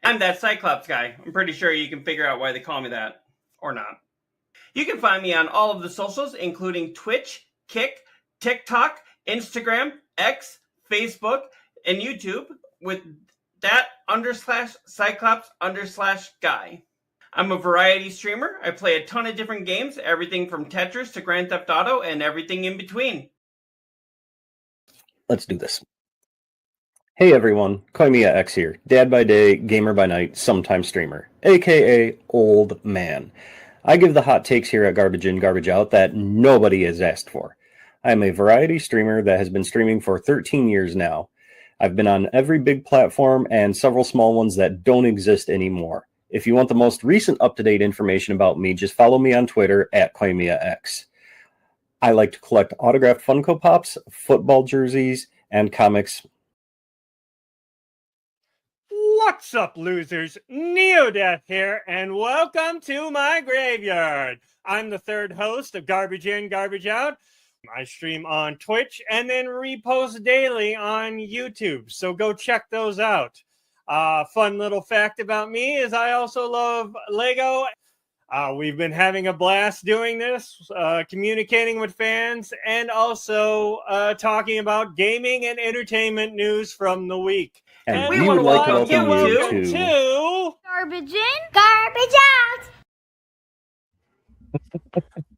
I'm that Cyclops guy. I'm pretty sure you can figure out why they call me that. Or not. You can find me on all of the socials, including Twitch, Kick, TikTok, Instagram, X, Facebook, and YouTube with that _Cyclops_guy. I'm a variety streamer. I play a ton of different games, everything from Tetris to Grand Theft Auto and everything in between. Let's do this. Hey everyone, Koimiya X here. Dad by day, gamer by night, sometime streamer, aka old man. I give the hot takes here at Garbage In, Garbage Out that nobody has asked for. I am a variety streamer that has been streaming for 13 years now. I've been on every big platform and several small ones that don't exist anymore. If you want the most recent up-to-date information about me, just follow me on Twitter at KoimiyaX. I like to collect autographed Funko Pops, football jerseys, and comics. What's up, losers? Neodeath here, and welcome to my graveyard. I'm the third host of Garbage In, Garbage Out. I stream on Twitch and then repost daily on YouTube, so go check those out. Fun little fact about me is I also love Lego. We've been having a blast doing this, communicating with fans, and also talking about gaming and entertainment news from the week. And we would like to welcome you to Garbage In, Garbage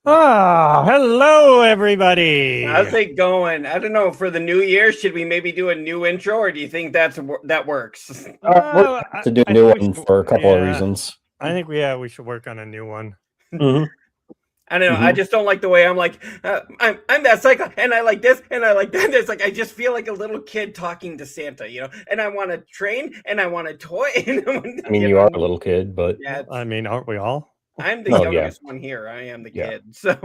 Out. Hello, everybody. How's it going? I don't know. For the new year, should we maybe do a new intro, or do you think that works? We'll have to do a new one for a couple of reasons. I think we should work on a new one. Mm-hmm. I don't know. I just don't like the way I'm like, I'm that cycle, and I like this, and I like that. It's like I just feel like a little kid talking to Santa, you know. And I want a train, and I want a toy. I mean, you are a little kid, but yeah, I mean, aren't we all? I'm the youngest one here. I am the kid. So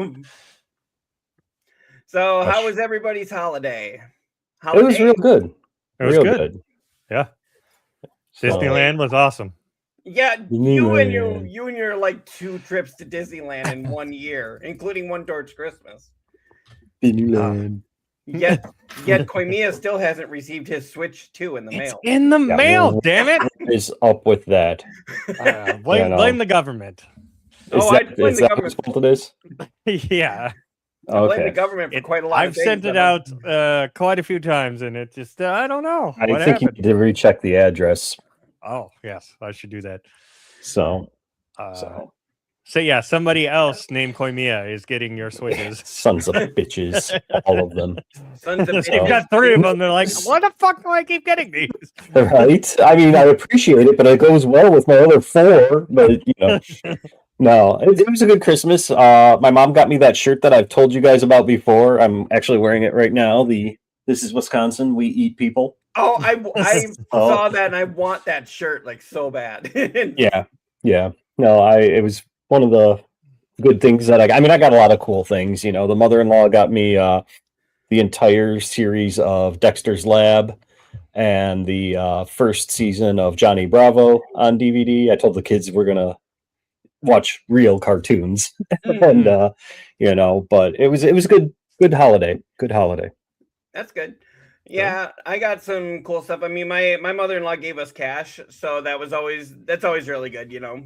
how was everybody's holiday? It was real good. It was good. Yeah, Disneyland was awesome. Yeah, you and your like 2 trips to Disneyland in 1 year, including one towards Christmas. Disneyland. Yet Koimiya still hasn't received his Switch 2 in the mail. In the mail, damn it! What is up with that? Blame the government. Is that whose fault it is? Yeah. I blame the government for quite a lot of things. I've sent it out quite a few times, and it just, I don't know. I think you need to recheck the address. Oh, yes, I should do that. So yeah, somebody else named Koimiya is getting your Switches. Sons of bitches, all of them. Sons of bitches. You've got 3 of them. They're like, what the fuck do I keep getting these? Right? I mean, I appreciate it, but it goes well with my other 4. But, you know, no, it was a good Christmas. My mom got me that shirt that I've told you guys about before. I'm actually wearing it right now. This is Wisconsin. We eat people. Oh, I saw that, and I want that shirt like so bad. Yeah. No, it was one of the good things that I got a lot of cool things. You know, the mother-in-law got me the entire series of Dexter's Lab and the first season of Johnny Bravo on DVD. I told the kids we're gonna watch real cartoons, and you know, but it was a good holiday. Good holiday. That's good. Yeah, I got some cool stuff. I mean, my mother-in-law gave us cash, so that's always really good, you know.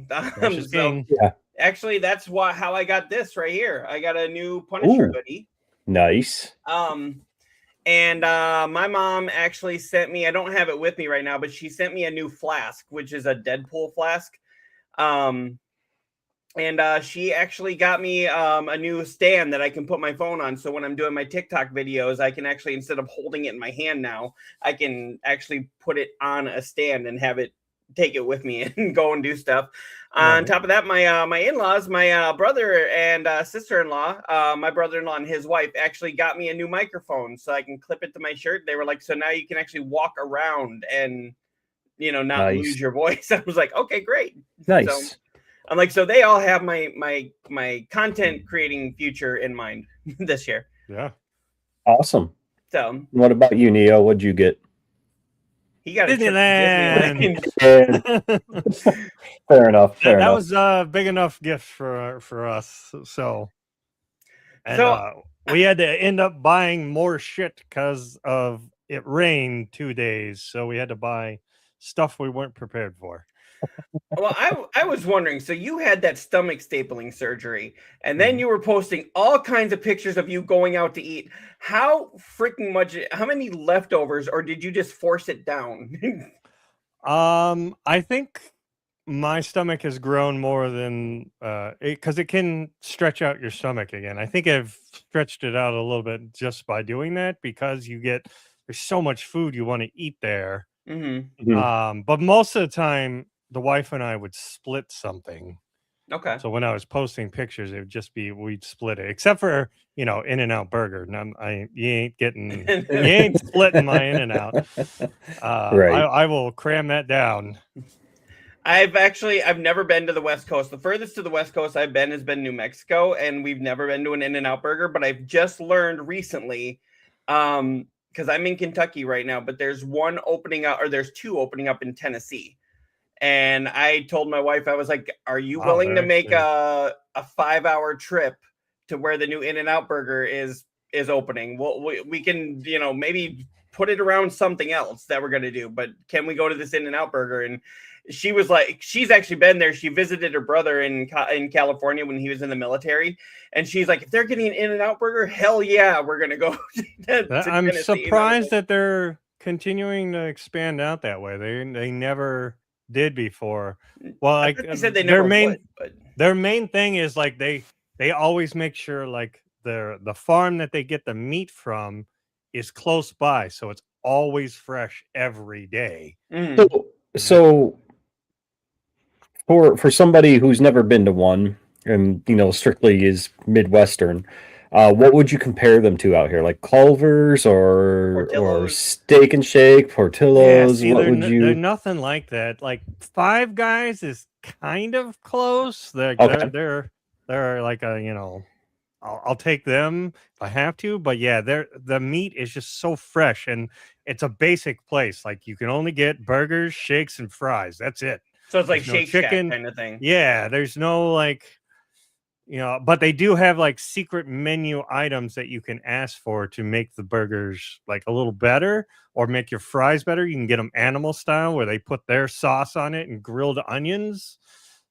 Actually, that's how I got this right here. I got a new Punisher hoodie. Nice. And my mom actually sent me, I don't have it with me right now, but she sent me a new flask, which is a Deadpool flask. And she actually got me a new stand that I can put my phone on. So when I'm doing my TikTok videos, I can actually, instead of holding it in my hand now, I can actually put it on a stand and have it take it with me and go and do stuff. On top of that, my in-laws, my brother and sister-in-law, my brother-in-law and his wife actually got me a new microphone so I can clip it to my shirt. They were like, so now you can actually walk around and, you know, not lose your voice. I was like, okay, great. Nice. So, I'm like, so they all have my content creating future in mind this year. Yeah. Awesome. So what about you, Neo? What'd you get? He got Disneyland. Fair enough. That was a big enough gift for us. So we had to end up buying more shit because of it rained 2 days. So we had to buy stuff we weren't prepared for. Well, I was wondering, so you had that stomach stapling surgery, and then Mhm. you were posting all kinds of pictures of you going out to eat. How freaking much, how many leftovers, or did you just force it down? I think my stomach has grown more than because it can stretch out your stomach again. I think I've stretched it out a little bit just by doing that because there's so much food you want to eat there. Hmm. Mhm. But most of the time, the wife and I would split something. Okay. So when I was posting pictures, it would just be we'd split it, except for In-N-Out Burger. None, you ain't splitting my In-N-Out. Right. I will cram that down. I've never been to the West Coast. The furthest to the West Coast I've been has been New Mexico, and we've never been to an In-N-Out Burger. But I've just learned recently, because I'm in Kentucky right now, but there's one opening up, or there's two opening up in Tennessee. And I told my wife, I was like, "Are you Wow, willing they're to make actually a 5 hour trip to where the new In-N-Out Burger is opening? Well, we can maybe put it around something else that we're gonna do, but can we go to this In-N-Out Burger?" And she was like, she's actually been there. She visited her brother in California when he was in the military, and she's like, "If they're getting an In-N-Out Burger, hell yeah, we're gonna go to I'm Tennessee." And I was surprised like, that they're continuing to expand out that way. They never did before. Well, I like thought they said they never would, but their main thing is like they always make sure like the farm that they get the meat from is close by, so it's always fresh every day. So, mhm. so for somebody who's never been to one and strictly is Midwestern, what would you compare them to out here? Like Culver's or Portillo's. Steak and Shake, Yeah, Portillo's? see, What would they're you? nothing like that. Like Five Guys is kind of close. Okay. They're like I'll take them if I have to, but yeah, the meat is just so fresh and it's a basic place. Like you can only get burgers, shakes, and fries. That's it. So it's like There's no Shake Shack chicken. kind of thing. Yeah, there's no like but they do have like secret menu items that you can ask for to make the burgers like a little better or make your fries better. You can get them animal style where they put their sauce on it and grilled onions.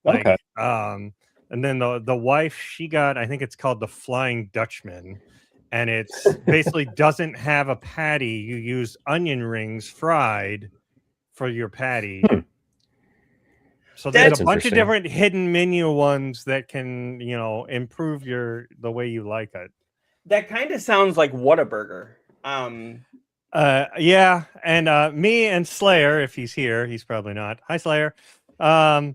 Like, Okay. and then the wife, she got, I think it's called the Flying Dutchman. And it's basically doesn't have a patty. You use onion rings fried for your patty. Hmm. So there's a That That's bunch of interesting. different hidden menu ones that can, improve the way you like it. that kind of sounds like Whataburger. Um, Yeah, and me and Slayer, if he's here, he's probably not. Hi, Slayer. Um,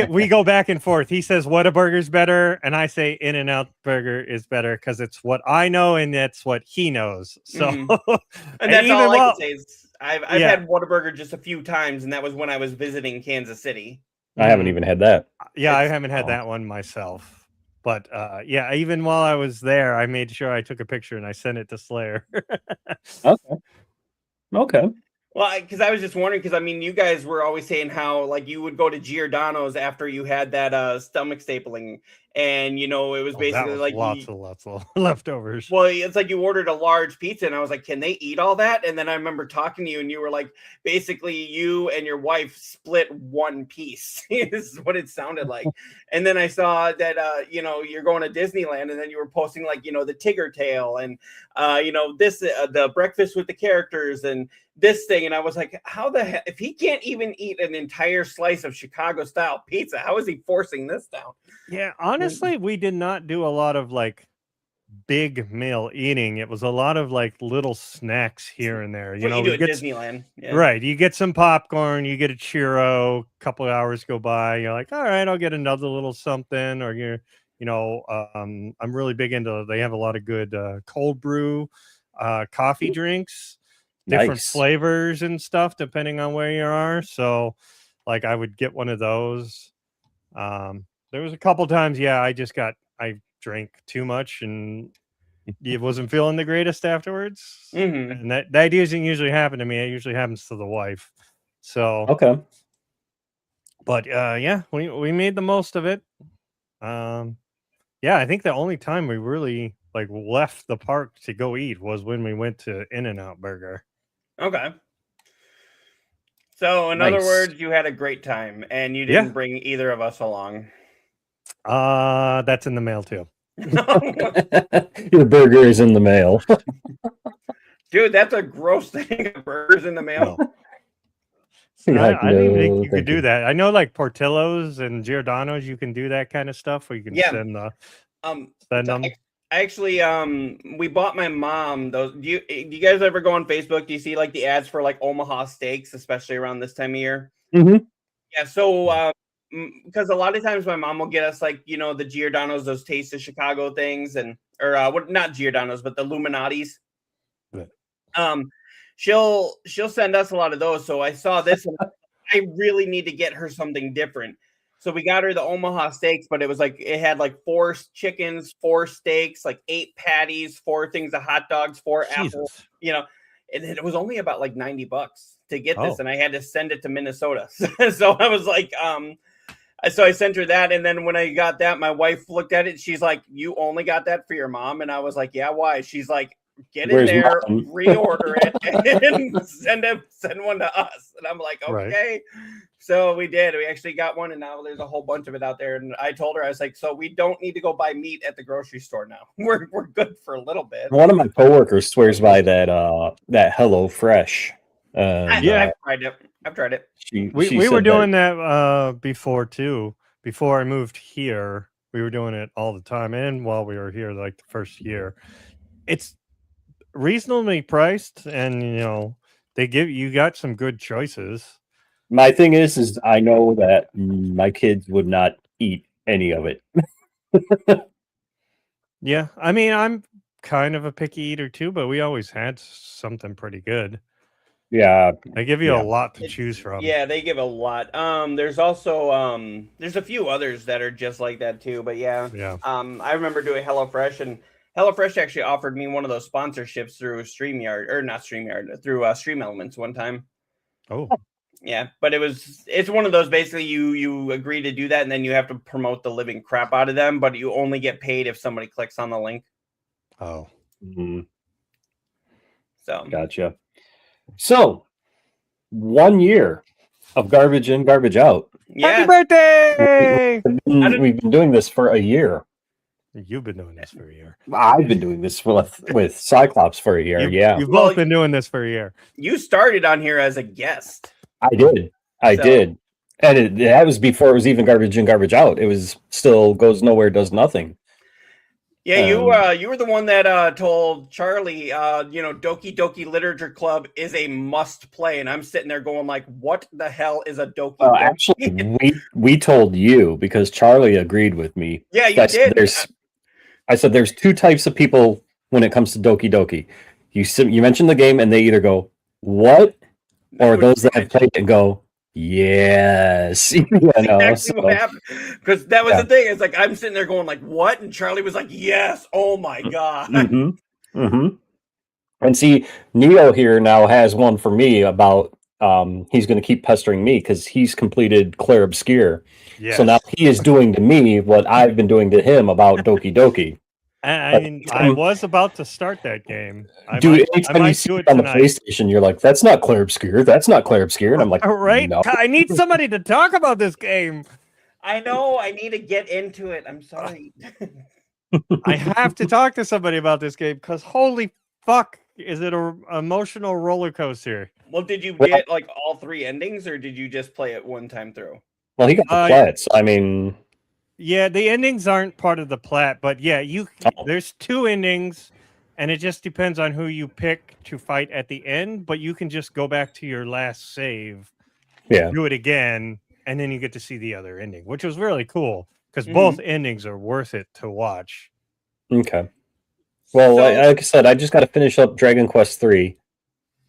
we go back and forth. He says Whataburger's better, and I say In-N-Out Burger is better because it's what I know and that's what he knows. So, mhm. And and that's all even I can while say is I've yeah, had Whataburger just a few times, and that was when I was visiting Kansas City. I haven't mhm. even had that. Yeah, I It's haven't had Oh, that one myself. But yeah, even while I was there, I made sure I took a picture and I sent it to Slayer. okay. Okay. Well, because I was just wondering, because I mean, you guys were always saying how like you would go to Giordano's after you had that stomach stapling, and it was Oh, that basically was like you. lots of leftovers. Well, it's like you ordered a large pizza, and I was like, "Can they eat all that?" And then I remember talking to you, and you were like, basically, you and your wife split one piece. Is what it sounded like. And then I saw that, you're going to Disneyland, and then you were posting like, the Tigger tail, and this the breakfast with the characters, and this thing, and I was like, how the heck? If he can't even eat an entire slice of Chicago style pizza, how is he forcing this down? Yeah, honestly, we did not do a lot of like big meal eating. It was a lot of like little snacks here and there. It's what you do You at get Disneyland. Yeah. right, you get some popcorn, you get a churro, a couple of hours go by, you're like, all right, I'll get another little something, or I'm really big into they have a lot of good cold brew coffee drinks, different Nice. flavors and stuff depending on where you are. So like I would get one of those. There was a couple times, yeah, I drank too much and it wasn't feeling the greatest afterwards. Hmm. And that doesn't usually happen to me. It usually happens to the wife. So, Okay. but yeah, we made the most of it. Um, yeah, I think the only time we really like left the park to go eat was when we went to In-N-Out Burger. Okay. So, in other Nice. words, you had a great time, and you didn't bring either of us along. That's in the mail too. Your burger is in the mail. Dude, that's a gross thing. Burgers in the mail. No. You're I like, didn't think "No, you could thank do you." that. I know like Portillo's and Giordano's, you can do that kind of stuff where you can Yeah. send So them. I actually we bought my mom those. Do you guys ever go on Facebook? Do you see like the ads for like Omaha steaks, especially around this time of year? Mhm. Yeah, so because a lot of times my mom will get us like the Giordano's, those Taste of Chicago things, and or what not Giordano's, but the Illuminati's. Right. She'll send us a lot of those. So I saw this, and I really need to get her something different. So we got her the Omaha steaks, but it was like it had like 4 chickens, 4 steaks, like 8 patties, 4 things of hot dogs, 4 apples, Jesus. and it was only about like $90 to get this, Oh. and I had to send it to Minnesota. So I was like, so I sent her that, and then when I got that, my wife looked at it. She's like, "You only got that for your mom?" And I was like, "Yeah, why?" She's like, "Get in Where's there, mom?" reorder it, and send one to us." And I'm like, Right. "Okay." So we did. We actually got one, and now there's a whole bunch of it out there. And I told her, I was like, "So we don't need to go buy meat at the grocery store now. We're good for a little bit." One of my coworkers swears by that Hello Fresh. Yeah. I've tried it. She We were said doing that before too. Before I moved here, we were doing it all the time, and while we were here, like the first year, it's reasonably priced, and they you got some good choices. my thing is I know that my kids would not eat any of it. Yeah, I mean, I'm kind of a picky eater too, but we always had something pretty good. Yeah, They give you Yeah. a lot to choose from. Yeah, they give a lot. There's also there's a few others that are just like that too. But yeah. Yeah. I remember doing HelloFresh, and HelloFresh actually offered me one of those sponsorships through StreamYard, or not StreamYard, through Stream Elements one time. Oh, Yeah, but it's one of those basically you agree to do that, and then you have to promote the living crap out of them, but you only get paid if somebody clicks on the link. oh. Mhm. So Gotcha. So 1 year of garbage in, garbage out. yeah, Happy birthday! We've been doing this for a year. You've been doing this for a year. I've been doing this with Cyclops for a year. Yeah, You've Well, both been doing this for a year. you started on here as a guest. I did. I So- did. And that was before it was even garbage in, garbage out. It was still goes nowhere, does nothing. Yeah, you were the one that told Charlie, Doki Doki Literature Club is a must play, and I'm sitting there going like, what the hell is a Doki Doki? Actually, we told you because Charlie agreed with me. Yeah, you did. I said there's 2 types of people when it comes to Doki Doki. You mention the game and they either go what, or those that have played it and go yes. Exactly what happened, because that was the thing. It's like I'm sitting there going like, "What?" and Charlie was like, "Yes, oh my god." And see, Neo here now has one for me about he's going to keep pestering me because he's completed Claire Obscure. Yes. So now he is doing to me what I've been doing to him about Doki Doki. I mean, I was about to start that game. Anytime you see it on the PlayStation, you're like, "That's not Claire Obscure. That's not Claire Obscure." And I'm like, "All right, no. I need somebody to talk about this game." I know. I need to get into it. I'm sorry. I have to talk to somebody about this game because holy fuck, is it an emotional roller coaster? Well, did you get like all 3 endings, or did you just play it one time through? Well, he got the plat, so I mean, yeah, the endings aren't part of the plat, but yeah, there's 2 endings, and it just depends on who you pick to fight at the end. But you can just go back to your last save, do it again, and then you get to see the other ending, which was really cool because both endings are worth it to watch. Okay. Well, like I said, I just got to finish up Dragon Quest 3,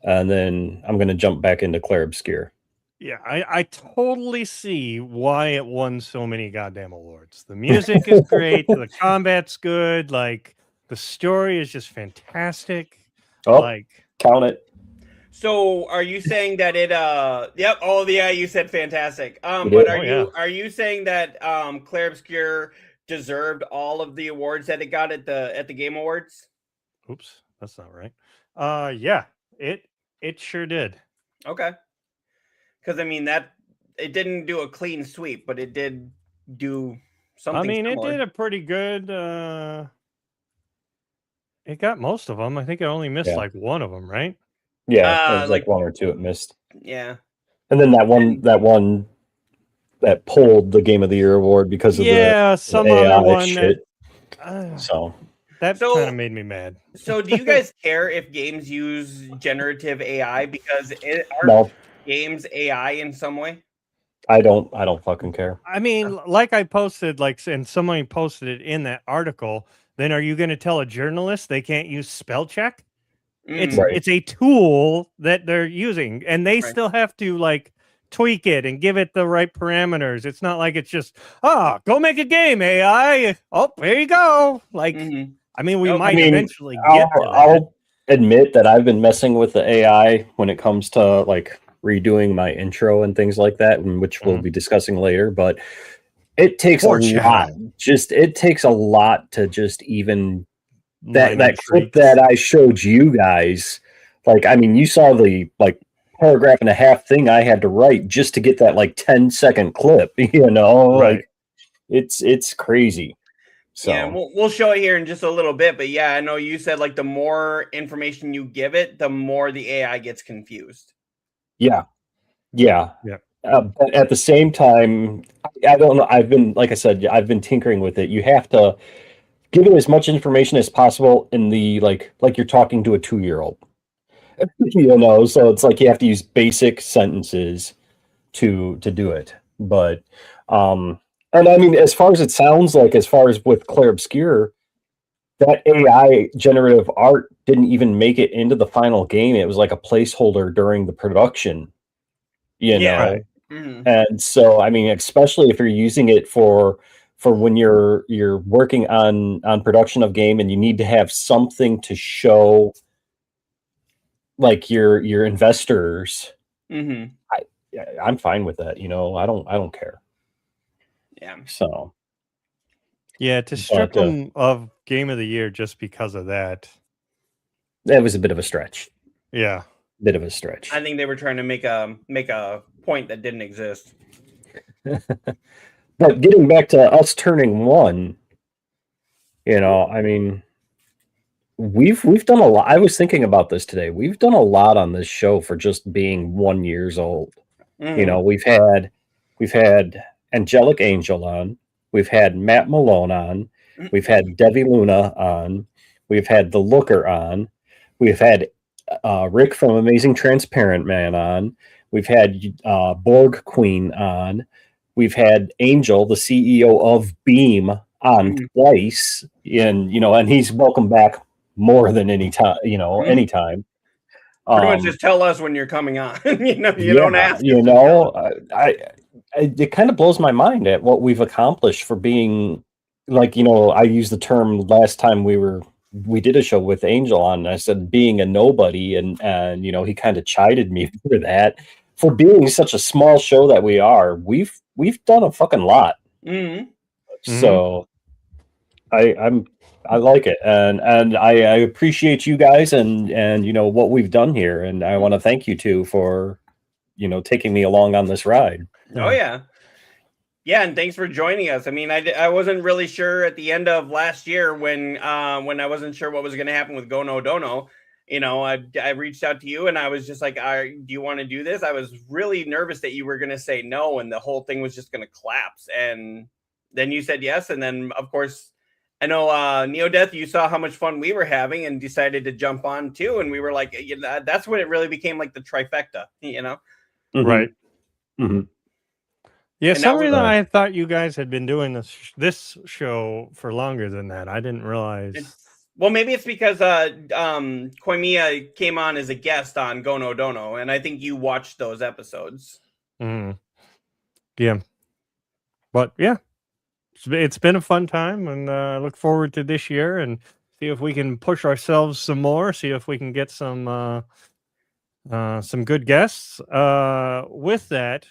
and then I'm going to jump back into Claire Obscure. Yeah, I totally see why it won so many goddamn awards. The music is great, the combat's good, like the story is just fantastic. Count it. So, are you saying that it? Yep. Oh, yeah. You said fantastic. But are you saying that Claire Obscure deserved all of the awards that it got at the Game Awards? Oops, that's not right. Yeah, it sure did. Okay. Because I mean that it didn't do a clean sweep, but it did do something. I mean, similar. it did a pretty good. It got most of them. I think it only missed Yeah. like one of them, right? Yeah, it was like one or two it missed. Yeah. And then that one that pulled the Game of the Year award because of the some AI other one shit. that So- kind of made me mad. So, do you guys care if games use generative AI? Because are No, games AI in some way? I don't fucking care. I mean, like I posted, and somebody posted it in that article. Then are you going to tell a journalist they can't use spell check? It's Right. it's a tool that they're using, and they Right. still have to like tweak it and give it the right parameters. It's not like it's just go make a game AI. Oh, there you go. Like, I mean, we might eventually get to that. I'll admit that I've been messing with the AI when it comes to like redoing my intro and things like that, which we'll be discussing later. But it takes a lot. It takes a lot to just even that clip that I showed you guys. Like, I mean, you saw the like paragraph and a half thing I had to write just to get that like 10-second clip. You know, like it's crazy. So yeah, we'll show it here in just a little bit, but yeah, I know you said like the more information you give it, the more the AI gets confused. Yeah. But at the same time, I don't know. I've been tinkering with it. You have to give it as much information as possible in the like you're talking to a 2-year-old. You know, so it's like you have to use basic sentences to do it. But and I mean, as far as it sounds like, as far as with Claire Obscure, that AI generative art didn't even make it into the final game. It was like a placeholder during the production, you know? And so, I mean, especially if you're using it for when you're working on production of game and you need to have something to show like your investors, I'm fine with that. You know, I don't care. Yeah. So. Yeah, to strip them of Game of the Year just because of that. That was a bit of a stretch. Yeah. Bit of a stretch. I think they were trying to make a point that didn't exist. But getting back to us turning 1, you know, I mean, we've done a lot. I was thinking about this today. We've done a lot on this show for just being 1 year old. You know, we've had Angelic Angel on. We've had Matt Malone on. We've had Debbie Luna on. We've had The Looker on. We've had Rick from Amazing Transparent Man on. We've had Borg Queen on. We've had Angel, the CEO of Beam, on twice. And, you know, and he's welcome back more than any time, you know, anytime. Pretty much just tell us when you're coming on. You know, you don't ask. You know, it kind of blows my mind at what we've accomplished for being like, you know, I used the term last time we did a show with Angel on, and I said being a nobody, and you know, he kind of chided me for that, for being such a small show that we are. We've done a fucking lot. So I like it, and I appreciate you guys and you know what we've done here, and I want to thank you two for, you know, taking me along on this ride. Oh yeah, and thanks for joining us. I mean, I wasn't really sure at the end of last year when I wasn't sure what was going to happen with Go No Dono. You know, I reached out to you and I was just like, do you want to do this? I was really nervous that you were going to say no and the whole thing was just going to collapse. And then you said yes, and then of course, I know Neodeath, you saw how much fun we were having and decided to jump on too. And we were like, you know, that's when it really became like the trifecta, you know? Right. Yeah, And some reason I thought you guys had been doing this show for longer than that. I didn't realize. Well, maybe it's because Koimiya came on as a guest on Go No Dono, and I think you watched those episodes. Yeah. But yeah. It's been a fun time, and I look forward to this year and see if we can push ourselves some more. See if we can get some good guests. With that,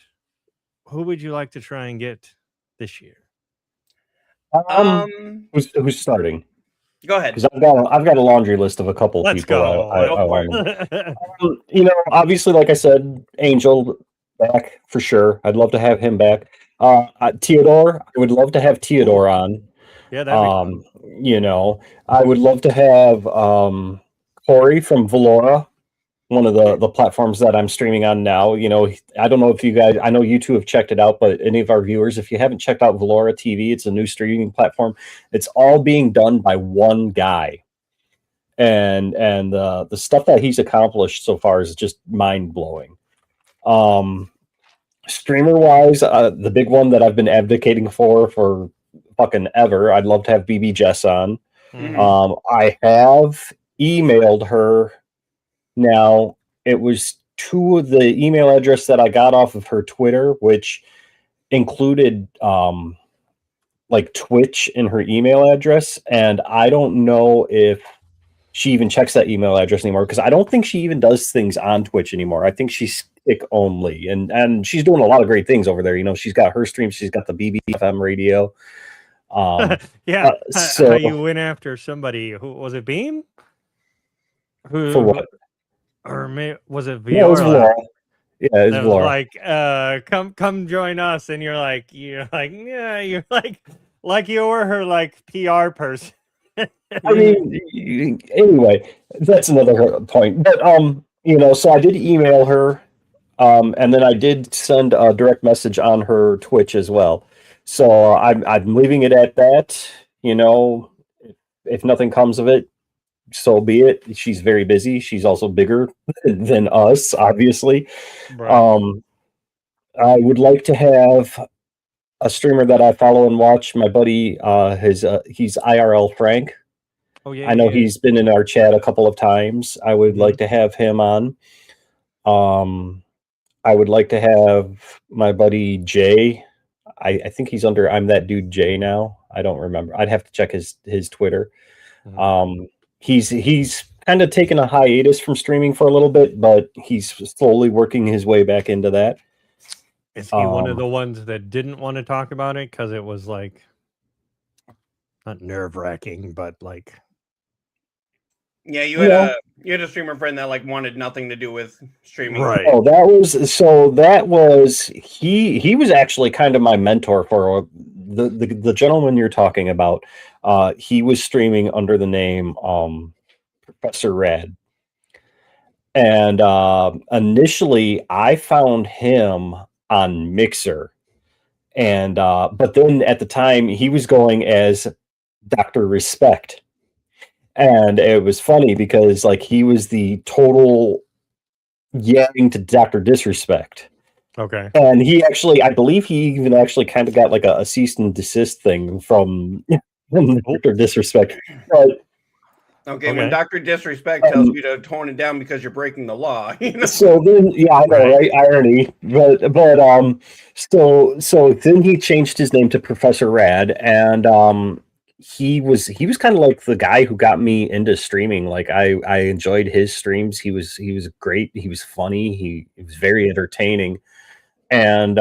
who would you like to try and get this year? Who's starting? Go ahead. Because I've got a laundry list of a couple Let's people. go. You know, obviously, like I said, Angel. back for sure. I'd love to have him back. Theodore, I would love to have Theodore on. Yeah, that'd be fun. You know, I would love to have Corey from Valora, one of the platforms that I'm streaming on now. You know, I don't know if you guys, I know you two have checked it out, but any of our viewers, if you haven't checked out Valora TV, it's a new streaming platform. It's all being done by one guy, and the stuff that he's accomplished so far is just mind blowing. Streamer wise, the big one that I've been advocating for fucking ever, I'd love to have BB Jess on. I have emailed her. Now, it was to the email address that I got off of her Twitter, which included like Twitch in her email address, and I don't know if she even checks that email address anymore, because I don't think she even does things on Twitch anymore. I think she's Stick only, and she's doing a lot of great things over there. You know, she's got her stream, she's got the BBFM radio. Yeah, so how you went after somebody who was it? Beam? Who, for what? Or was it Viola? Yeah, it was Valora. Yeah, it was that Valora. Was like, come join us, and you're like, yeah, you're like you were her like PR person. I mean, anyway, that's another point. But you know, so I did email her, and then I did send a direct message on her Twitch as well. So I'm leaving it at that. You know, if nothing comes of it, so be it. She's very busy. She's also bigger than us, obviously. Right. I would like to have a streamer that I follow and watch. My buddy, he's IRL Frank. Oh yeah, I know he's been in our chat a couple of times. I would like to have him on. I would like to have my buddy Jay. I think he's under I'm That Dude Jay now. I don't remember. I'd have to check his Twitter. He's kind of taken a hiatus from streaming for a little bit, but he's slowly working his way back into that. Is he one of the ones that didn't want to talk about it because it was like not nerve-wracking, but like yeah, you had a streamer friend that like wanted nothing to do with streaming. Right. Oh, that was he was actually kind of my mentor for the gentleman you're talking about. He was streaming under the name Professor Rad. And initially I found him on Mixer. And but then at the time he was going as Dr. Respect. And it was funny because like he was the total yang to Dr. Disrespect. Okay. And he actually, I believe he even actually kind of got like a cease and desist thing from Dr. Disrespect. But, okay, when Dr. Disrespect tells you to tone it down because you're breaking the law. You know? So then, yeah, I know, right? Irony. But so then he changed his name to Professor Rad, and he was kind of like the guy who got me into streaming. Like I enjoyed his streams. He was great. He was funny. He was very entertaining. And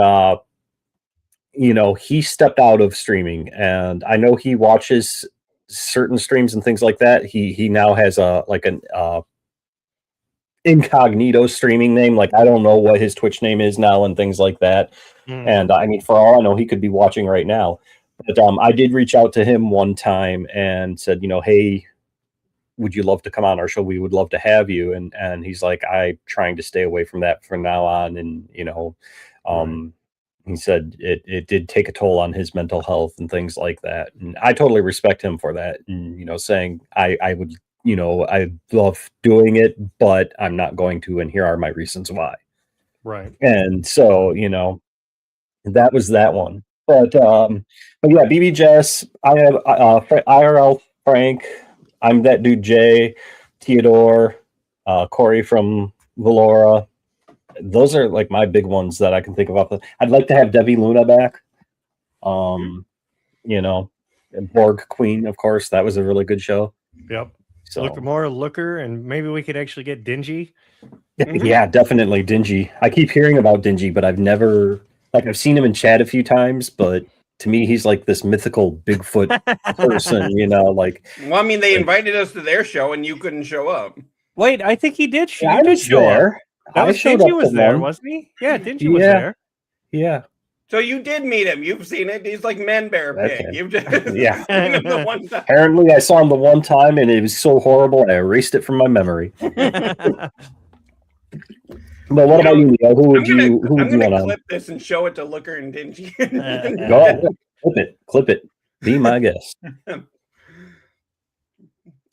you know, he stepped out of streaming, and I know he watches certain streams and things like that. He now has an incognito streaming name. Like I don't know what his Twitch name is now and things like that. And I mean, for all I know, he could be watching right now. But I did reach out to him one time and said, you know, hey, would you love to come on our show? We would love to have you. And he's like, I'm trying to stay away from that from now on. And, you know, he said it did take a toll on his mental health and things like that. And I totally respect him for that. And, you know, saying I would, you know, I love doing it, but I'm not going to. And here are my reasons why. Right. And so, you know, that was that one. But yeah, BB Jess, I have IRL Frank, I'm That Dude Jay, Theodore, Corey from Valora. Those are like my big ones that I can think of. I'd like to have Debbie Luna back. You know, and Borg Queen, of course. That was a really good show. Yep. So Looker, and maybe we could actually get Dingy. Yeah, definitely Dingy. I keep hearing about Dingy, but I've never. Like, I've seen him in chat a few times, but to me, he's like this mythical Bigfoot person, you know, like... Well, I mean, they invited us to their show, and you couldn't show up. Wait, I think he did. Yeah, I was there. That I was showed Dingy up was to there, one. wasn't he? Yeah, Dingy was Yeah. there. Yeah. So you did meet him. You've seen it. He's like Man Bear Pig. Okay. You've just Yeah. seen him the one time. Apparently, I saw him the one time, and it was so horrible, I erased it from my memory. But what about you, Leo? Who would you I'm gonna want on? clip this and show it to Looker and Dingy. Go ahead. Clip it. Be my guest.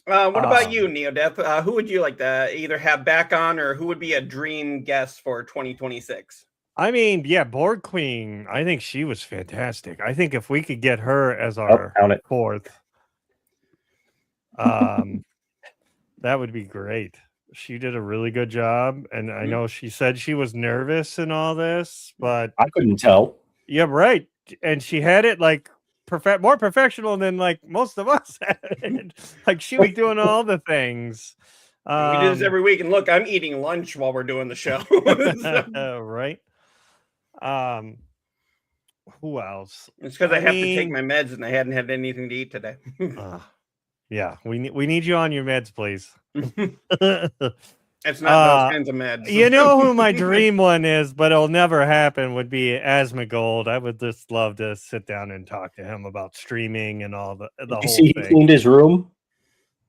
What about you, Neodeath? Who would you like to either have back on, or who would be a dream guest for 2026? I mean, yeah, Borg Queen. I think she was fantastic. I think if we could get her as our count it. fourth, that would be great. She did a really good job, and I know she said she was nervous and all this, but I couldn't tell. yeah, right. And she had it like more professional than like most of us had. Like she was doing all the things. We do this every week, and look, I'm eating lunch while we're doing the show. Right. Who else? It's because I have to take my meds, and I hadn't had anything to eat today. Yeah, we need you on your meds, please. It's not those kinds of meds. You know who my dream one is, but it'll never happen, would be Asmongold. I would just love to sit down and talk to him about streaming and all the Did whole you see thing. he cleaned his room?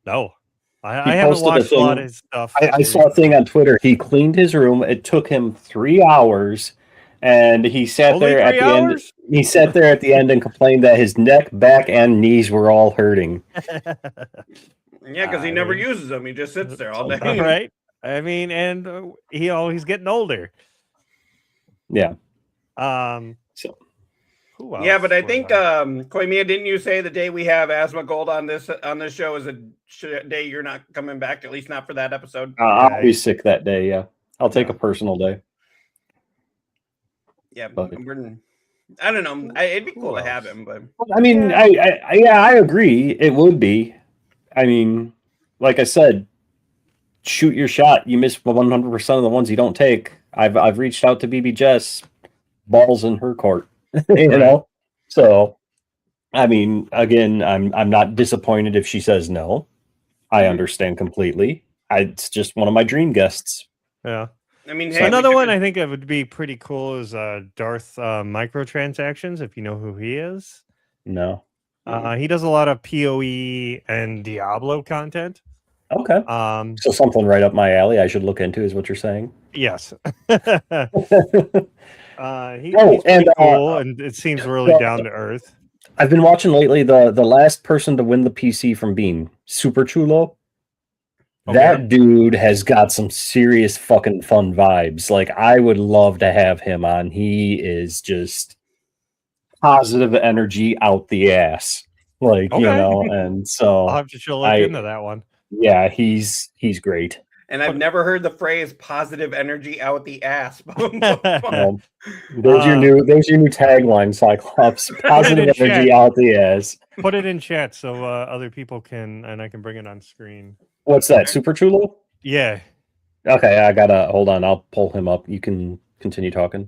No. I haven't watched a lot of his stuff. I saw a thing on Twitter. He cleaned his room. It took him 3 hours, and he sat Only there at 3 the hours? end. He sat there at the end and complained that his neck, back, and knees were all hurting. Yeah, because he never uses them. He just sits there all day. Right? I mean, and he's getting older. Yeah. So who else? Yeah, but I think Koimiya, didn't you say the day we have Asmongold on this show is a day you're not coming back? At least not for that episode. I'll be sick that day. Yeah, I'll take a personal day. Yeah, I don't know. It'd be cool to have him, but I mean, I agree. It would be. I mean, like I said, shoot your shot. You miss 100% of the ones you don't take. I've reached out to BB Jess, balls in her court. You know, so I mean, again, I'm not disappointed if she says no. I understand completely. It's just one of my dream guests. Yeah. I mean, so another one I think that would be pretty cool is Darth Microtransactions, if you know who he is. No. He does a lot of PoE and Diablo content. Okay. So something right up my alley I should look into is what you're saying? Yes. He's pretty cool, and it seems really down to earth. I've been watching lately the last person to win the PC from Bean, Super Chulo. Okay. That dude has got some serious fucking fun vibes. Like, I would love to have him on. He is just positive energy out the ass. Like, you know, and so I'll have to look into that one. Yeah, he's great. And I've never heard the phrase "positive energy out the ass." There's your new tagline, Cyclops. Positive energy out the ass. Put it in chat so other people can, and I can bring it on screen. What's that? Super Chulo? Yeah. Okay, I gotta hold on. I'll pull him up. You can continue talking.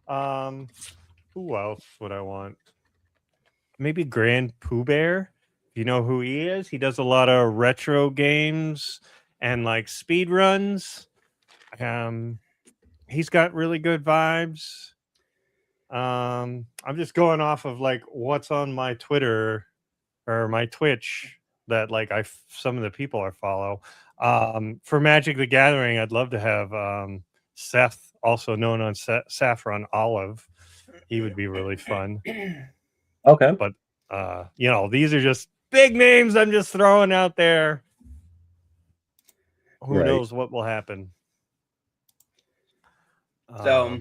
Who else would I want? Maybe Grand Pooh Bear. You know who he is? He does a lot of retro games and like speed runs. He's got really good vibes. I'm just going off of like what's on my Twitter or my Twitch that like some of the people I follow. For Magic the Gathering, I'd love to have Seth, also known on Saffron Olive. He would be really fun. Okay. But you know, these are just big names I'm just throwing out there. Who knows what will happen? So,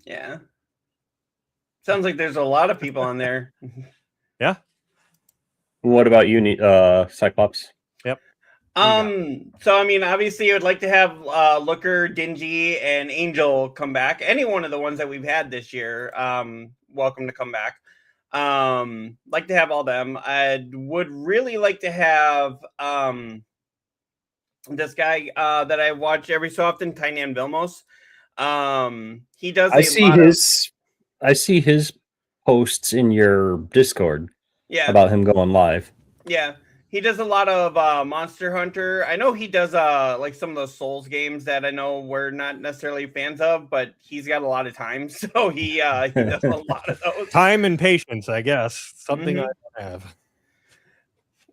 yeah. Sounds like there's a lot of people on there. Yeah. What about you, Cyclops? Yep. So I mean, obviously, I would like to have Looker, Dingy, and Angel come back. Any one of the ones that we've had this year, welcome to come back. Like to have all them. I would really like to have this guy that I watch every so often, Tainan Vilmos. He does. I see his posts in your Discord. Yeah. About him going live. Yeah. He does a lot of Monster Hunter. I know he does like some of those Souls games that I know we're not necessarily fans of, but he's got a lot of time, so he does a lot of those. Time and patience, I guess. Something I don't have.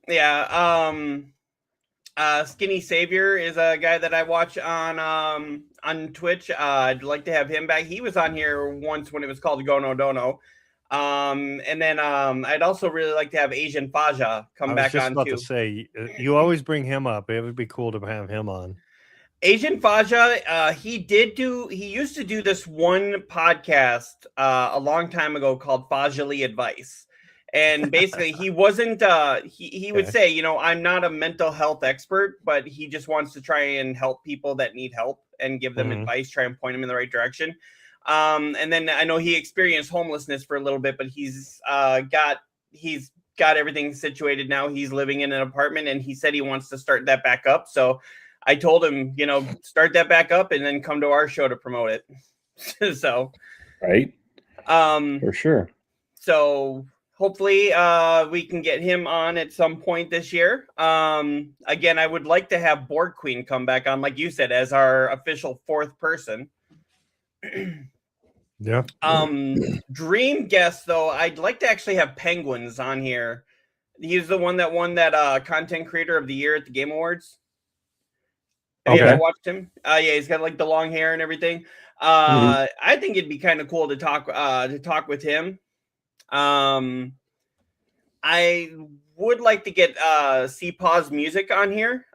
Yeah. Skinny Savior is a guy that I watch on Twitch. I'd like to have him back. He was on here once when it was called Go No Dono. And then I'd also really like to have Asian Faja come back on too. To say, you always bring him up. It would be cool to have him on. Asian Faja, he used to do this one podcast a long time ago called Fajali Advice. And basically he wasn't he would say, you know, I'm not a mental health expert, but he just wants to try and help people that need help and give them advice, try and point them in the right direction. And then I know he experienced homelessness for a little bit, but he's got everything situated now. He's living in an apartment, and he said he wants to start that back up. So I told him, you know, start that back up and then come to our show to promote it. So, right. For sure. So hopefully we can get him on at some point this year. Again, I would like to have Board Queen come back on, like you said, as our official fourth person. Yeah. Dream guest though, I'd like to actually have Penguins on here. He's the one that won that content creator of the year at the Game Awards. Have you ever watched him? Yeah, he's got like the long hair and everything. I think it'd be kind of cool to talk with him. I would like to get CPaw's music on here.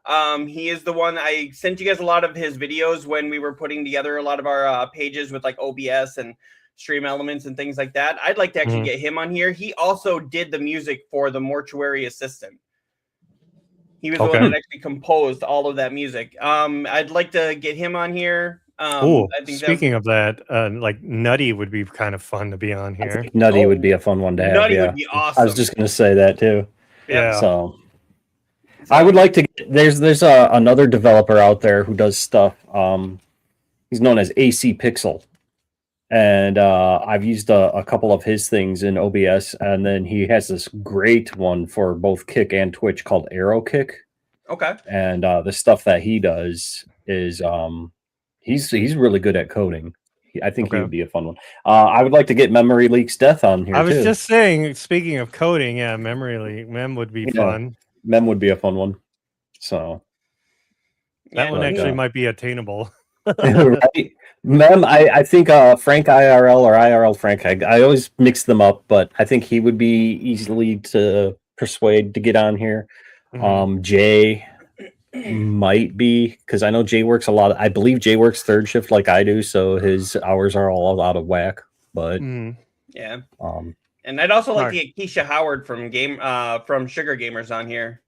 He is the one, I sent you guys a lot of his videos when we were putting together a lot of our pages with like OBS and Stream Elements and things like that. I'd like to actually get him on here. He also did the music for the Mortuary Assistant. He was the one that actually composed all of that music. I'd like to get him on here. I think speaking of that, like Nutty would be kind of fun to be on here. Nutty would be a fun one to have. Nutty would be awesome. I was just going to say that too. Yeah. So I would like to get, there's another developer out there who does stuff. He's known as AC Pixel. And I've used a couple of his things in OBS, and then he has this great one for both Kick and Twitch called Arrow Kick. Okay. And the stuff that he does is he's really good at coding. I think he would be a fun one. I would like to get Memory Leak's Death on here. I was just saying, speaking of coding, yeah, Memory Leak, Mem would be fun. Mem would be a fun one. So that one actually might be attainable. Right? Mem, I think Frank IRL or IRL Frank, I always mix them up, but I think he would be easily to persuade to get on here. Jay might be, because I know Jay works a lot. I believe Jay works third shift like I do, so his hours are all out of whack. But yeah, and I'd also like to get Keisha Howard from Sugar Gamers on here.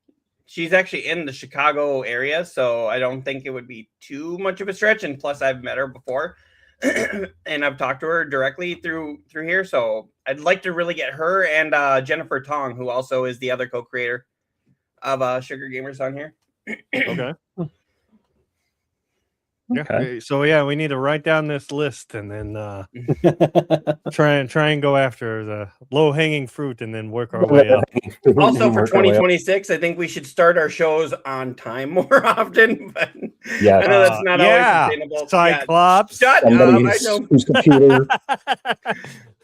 She's actually in the Chicago area, so I don't think it would be too much of a stretch. And plus, I've met her before, and I've talked to her directly through here. So I'd like to really get her and Jennifer Tong, who also is the other co-creator of Sugar Gamers, on here. Okay. Yeah. So yeah, we need to write down this list and then try and go after the low-hanging fruit and then work our way up. Also, for 2026, I think we should start our shows on time more often. But yeah, I know that's not always sustainable. Cyclops. Shut up! I know. Whose computer?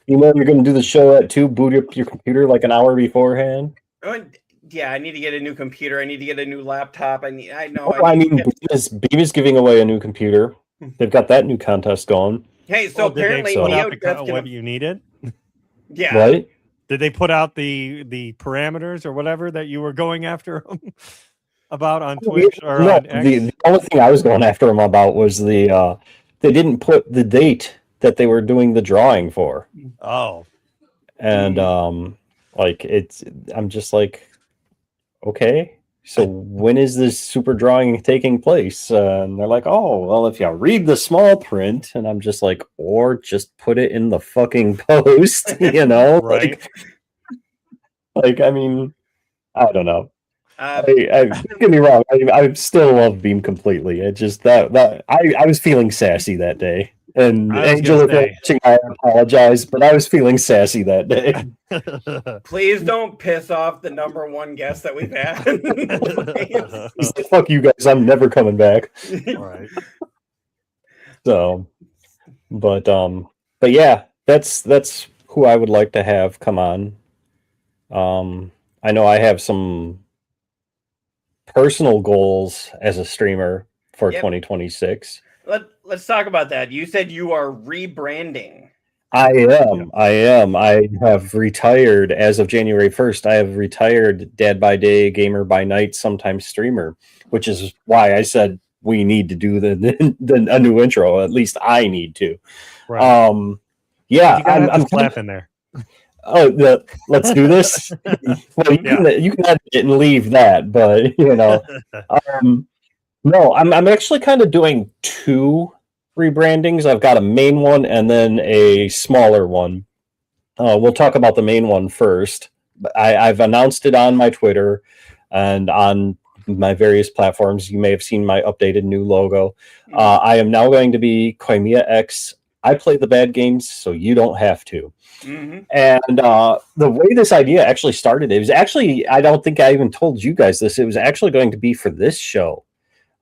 You know you're going to do the show at 2. Boot up your computer like an hour beforehand. Yeah, I need to get a new computer. I need to get a new laptop. I mean, Beam is giving away a new computer. They've got that new contest going. Hey, so apparently, what you needed. Yeah. Right. Did they put out the parameters or whatever that you were going after them about on Twitch or on X? The only thing I was going after them about was they didn't put the date that they were doing the drawing for. Oh. And I'm just like, okay, so when is this super drawing taking place? And they're like, oh, well, if you read the small print, and I'm just like, or just put it in the fucking post, you know? Right. Like, I mean, I don't know. Don't get me wrong, I still love Beam completely. It just that I was feeling sassy that day. And I was Angel, if gonna you're watching, I apologize, but I was feeling sassy that day. say. Please don't piss off the number one guest that we've had. He's like, fuck you guys, I'm never coming back. All right. So, but yeah, that's who I would like to have come on. I know I have some personal goals as a streamer for Yep. 2026. Let's talk about that. You said you are rebranding. I am. I have retired as of January 1st. I have retired Dad by Day, Gamer by Night, sometimes streamer, which is why I said we need to do a new intro. At least I need to. Right. Yeah, You gotta have I'm this laugh in there. let's do this. Well, you can edit it and leave that, but no, I'm actually kind of doing two rebrandings. I've got a main one and then a smaller one. We'll talk about the main one first. I've announced it on my Twitter and on my various platforms. You may have seen my updated new logo. I am now going to be Koimiya X. I play the bad games, so you don't have to. Mm-hmm. And the way this idea actually started, it was actually, I don't think I even told you guys this, it was actually going to be for this show.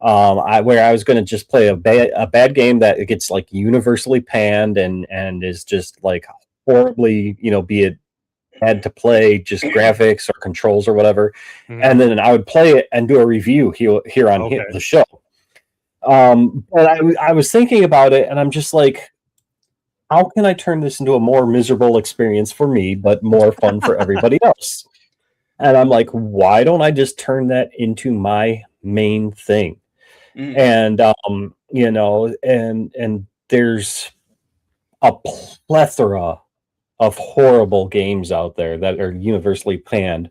Where I was going to just play a bad game that gets like universally panned and is just like horribly, be it had to play just graphics or controls or whatever. Mhm. And then I would play it and do a review here on the show. But I was thinking about it and I'm just like, how can I turn this into a more miserable experience for me, but more fun for everybody else? And I'm like, why don't I just turn that into my main thing? And and there's a plethora of horrible games out there that are universally panned,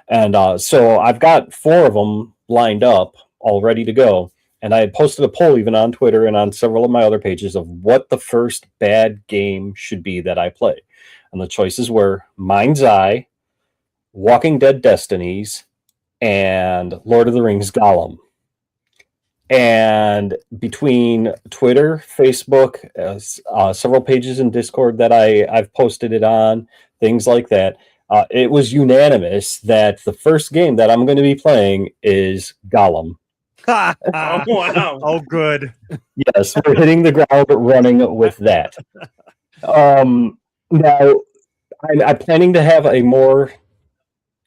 and so I've got 4 of them lined up, all ready to go. And I had posted a poll even on Twitter and on several of my other pages of what the first bad game should be that I play, and the choices were Mind's Eye, Walking Dead Destinies, and Lord of the Rings Gollum. And between Twitter, Facebook, several pages in Discord that I've posted it on, things like that, it was unanimous that the first game that I'm going to be playing is Gollum. Oh, wow. Oh, good. Yes, we're hitting the ground running with that. Now, I'm planning to have a more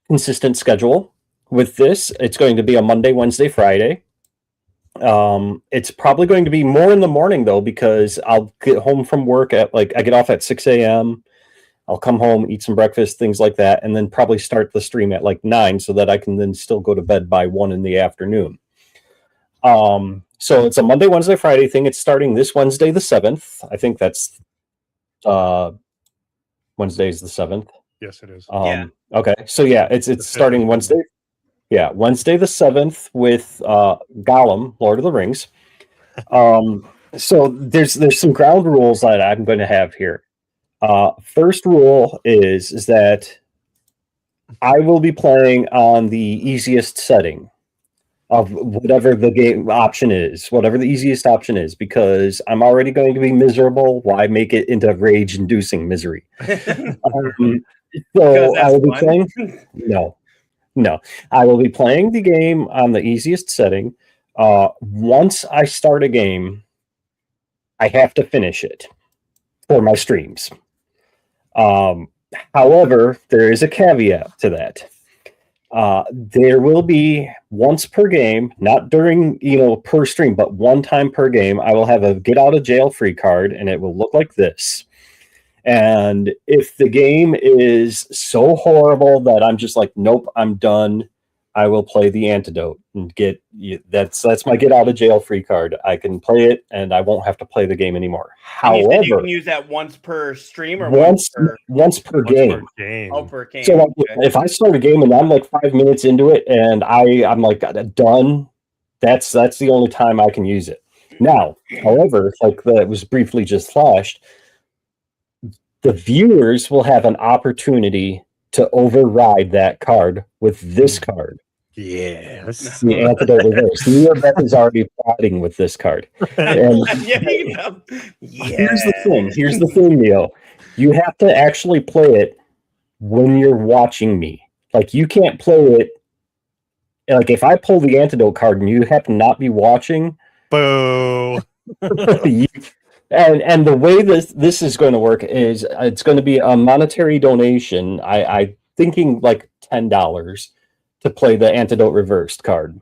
consistent schedule with this. It's going to be a Monday, Wednesday, Friday. It's probably going to be more in the morning though, because I'll get home from work at I get off at 6 a.m. I'll come home, eat some breakfast, things like that, and then probably start the stream at 9 so that I can then still go to bed by 1 in the afternoon. So it's a Monday, Wednesday, Friday thing. It's starting this Wednesday, the 7th. I think that's Wednesday's the 7th. Yes, it is. Yeah. Okay. So yeah, it's starting Wednesday. Yeah, Wednesday the 7th with Gollum, Lord of the Rings. So there's some ground rules that I'm going to have here. First rule is that I will be playing on the easiest setting of whatever the game option is, whatever the easiest option is, because I'm already going to be miserable. Why make it into rage-inducing misery? So I will be playing. No, I will be playing the game on the easiest setting. Once I start a game, I have to finish it for my streams. However, there is a caveat to that. There will be once per game, not during, per stream, but one time per game, I will have a get out of jail free card, and it will look like this. And if the game is so horrible that I'm just like, nope, I'm done, I will play the antidote and that's my get out of jail free card. I can play it and I won't have to play the game anymore. However, you can use that once per stream or once per game. Oh, per game. So if I start a game and I'm 5 minutes into it and I'm done, that's the only time I can use it. Now, however, that was briefly just flashed, the viewers will have an opportunity to override that card with this card. Yes. The Antidote Reverse. Neobeth is already plotting with this card. And here's the thing. Here's the thing, Neo. You have to actually play it when you're watching me. Like, you can't play it. Like, if I pull the Antidote card and you happen to not be watching, Boo. and the way this is going to work is it's going to be a monetary donation. I thinking like $10 to play the Antidote Reversed card.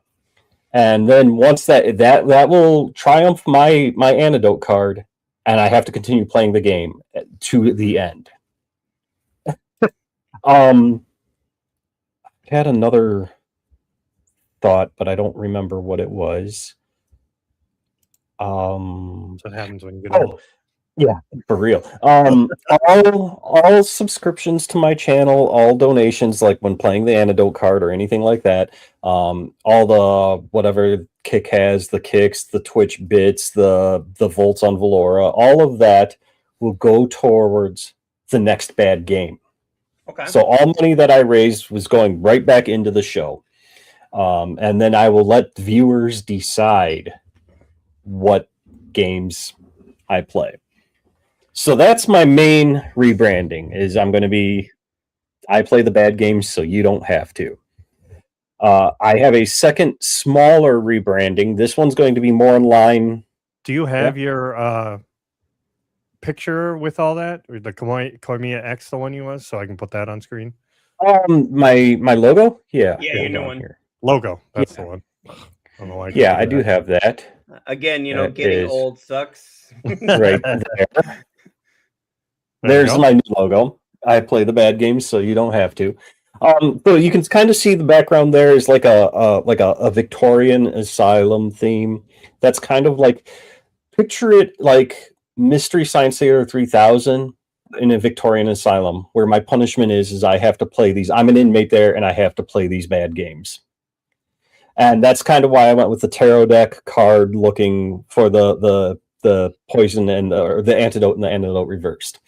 And then once that will triumph my Antidote card, and I have to continue playing the game to the end. I had another thought, but I don't remember what it was. That's what happens when you get old. Yeah, for real. All subscriptions to my channel, all donations, like when playing the Antidote card or anything like that, all the whatever Kick has, the kicks, the Twitch bits, the volts on Valora, all of that will go towards the next bad game. Okay. So all money that I raised was going right back into the show. And then I will let viewers decide what games I play. So that's my main rebranding, is I play the bad games so you don't have to. I have a second smaller rebranding. This one's going to be more in line. Do you have your picture with all that? Or the Koimiya X, the one you was, so I can put that on screen? My logo? Yeah. Yeah, you know one. Here. Logo. That's the one. I don't know why I do have that. Again, That getting is- old sucks. Right there. There's my new logo. I play the bad games, so you don't have to. So you can kind of see the background there is like a Victorian asylum theme. That's kind of like, picture it like Mystery Science Theater 3000 in a Victorian asylum, where my punishment is I have to play these. I'm an inmate there, and I have to play these bad games. And that's kind of why I went with the tarot deck card, looking for the poison and or the antidote and the antidote reversed.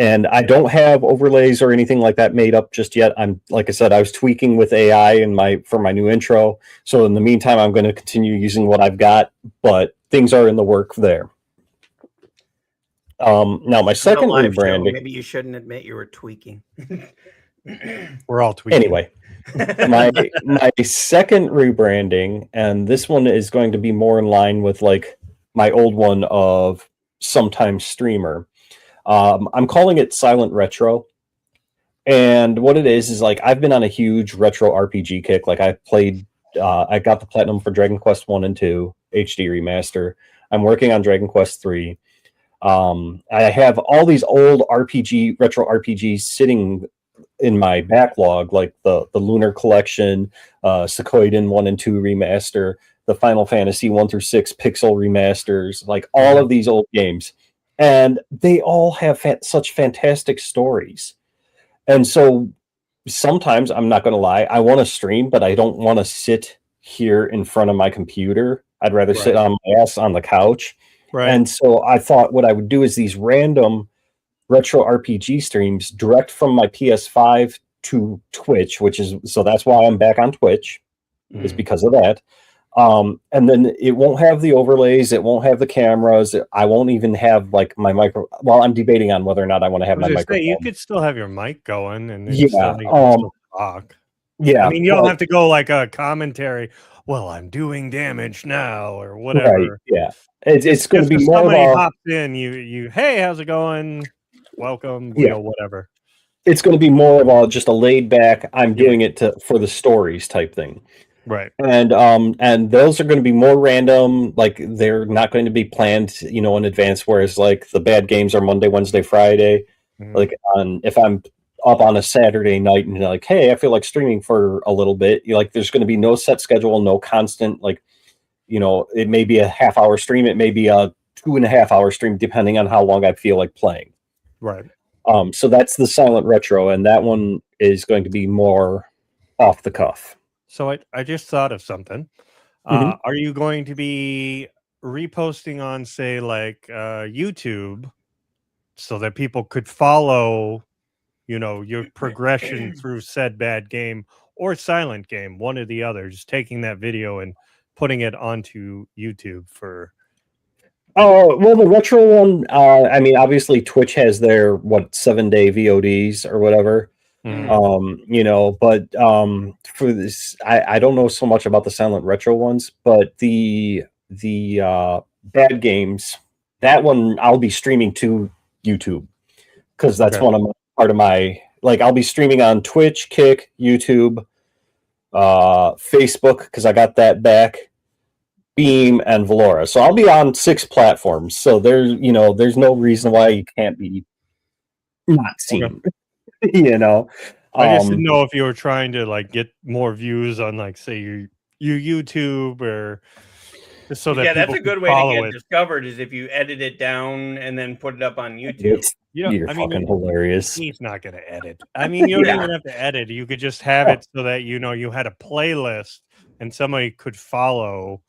And I don't have overlays or anything like that made up just yet. Like I said, I was tweaking with AI for my new intro. So in the meantime, I'm going to continue using what I've got, but things are in the work there. Now my second rebranding. Maybe you shouldn't admit you were tweaking. We're all tweaking. Anyway, my second rebranding, and this one is going to be more in line with like my old one of Sometimes Streamer. I'm calling it Silent Retro. And what it is like, I've been on a huge retro RPG kick. Like I got the platinum for Dragon Quest 1 and 2 HD remaster. I'm working on Dragon Quest 3. I have all these old retro RPGs sitting in my backlog, like the Lunar Collection, Sequoian 1 and 2 remaster, the Final Fantasy 1 through 6 pixel remasters, like all of these old games. And they all have such fantastic stories. And so sometimes, I'm not going to lie, I want to stream, but I don't want to sit here in front of my computer. I'd rather sit on my ass on the couch. Right. And so I thought what I would do is these random retro RPG streams direct from my PS5 to Twitch, so that's why I'm back on Twitch, is because of that. And then it won't have the overlays, it won't have the cameras, I won't even have like my micro. Well, I'm debating on whether or not I want to have my microphone. You could still have your mic going and still talk. Yeah. I mean, you don't have to go like a commentary. Well, I'm doing damage now or whatever. Right, yeah. It's going to be more somebody of hops in, you hey, how's it going? Welcome, whatever. It's going to be more of just a laid back, I'm doing it for the stories type thing. Right. And those are going to be more random, like they're not going to be planned, in advance, whereas like the bad games are Monday, Wednesday, Friday. Like if I'm up on a Saturday night and like, hey, I feel like streaming for a little bit, there's going to be no set schedule, no constant, like, it may be a half-hour stream, it may be a 2.5-hour stream, depending on how long I feel like playing. Right. So that's the Silent Retro, and that one is going to be more off the cuff. So I just thought of something. Are you going to be reposting on, say, like YouTube, so that people could follow your progression through said bad game or silent game, one or the other, just taking that video and putting it onto YouTube for. Oh, well, the retro one, I mean, obviously Twitch has their 7-day VODs or whatever. But for this, I don't know so much about the silent retro ones, but the bad games, that one I'll be streaming to YouTube because that's part of my, like, I'll be streaming on Twitch, Kick, YouTube, Facebook because I got that back, Beam, and Valora. So I'll be on 6 platforms. So there's no reason why you can't be not seen. I just didn't know if you were trying to like get more views on, like, say your YouTube, or just so that that's a good way to get discovered is if you edit it down and then put it up on YouTube. You're fucking hilarious. He's not going to edit. I mean, you don't even have to edit. You could just have it so that you had a playlist and somebody could follow.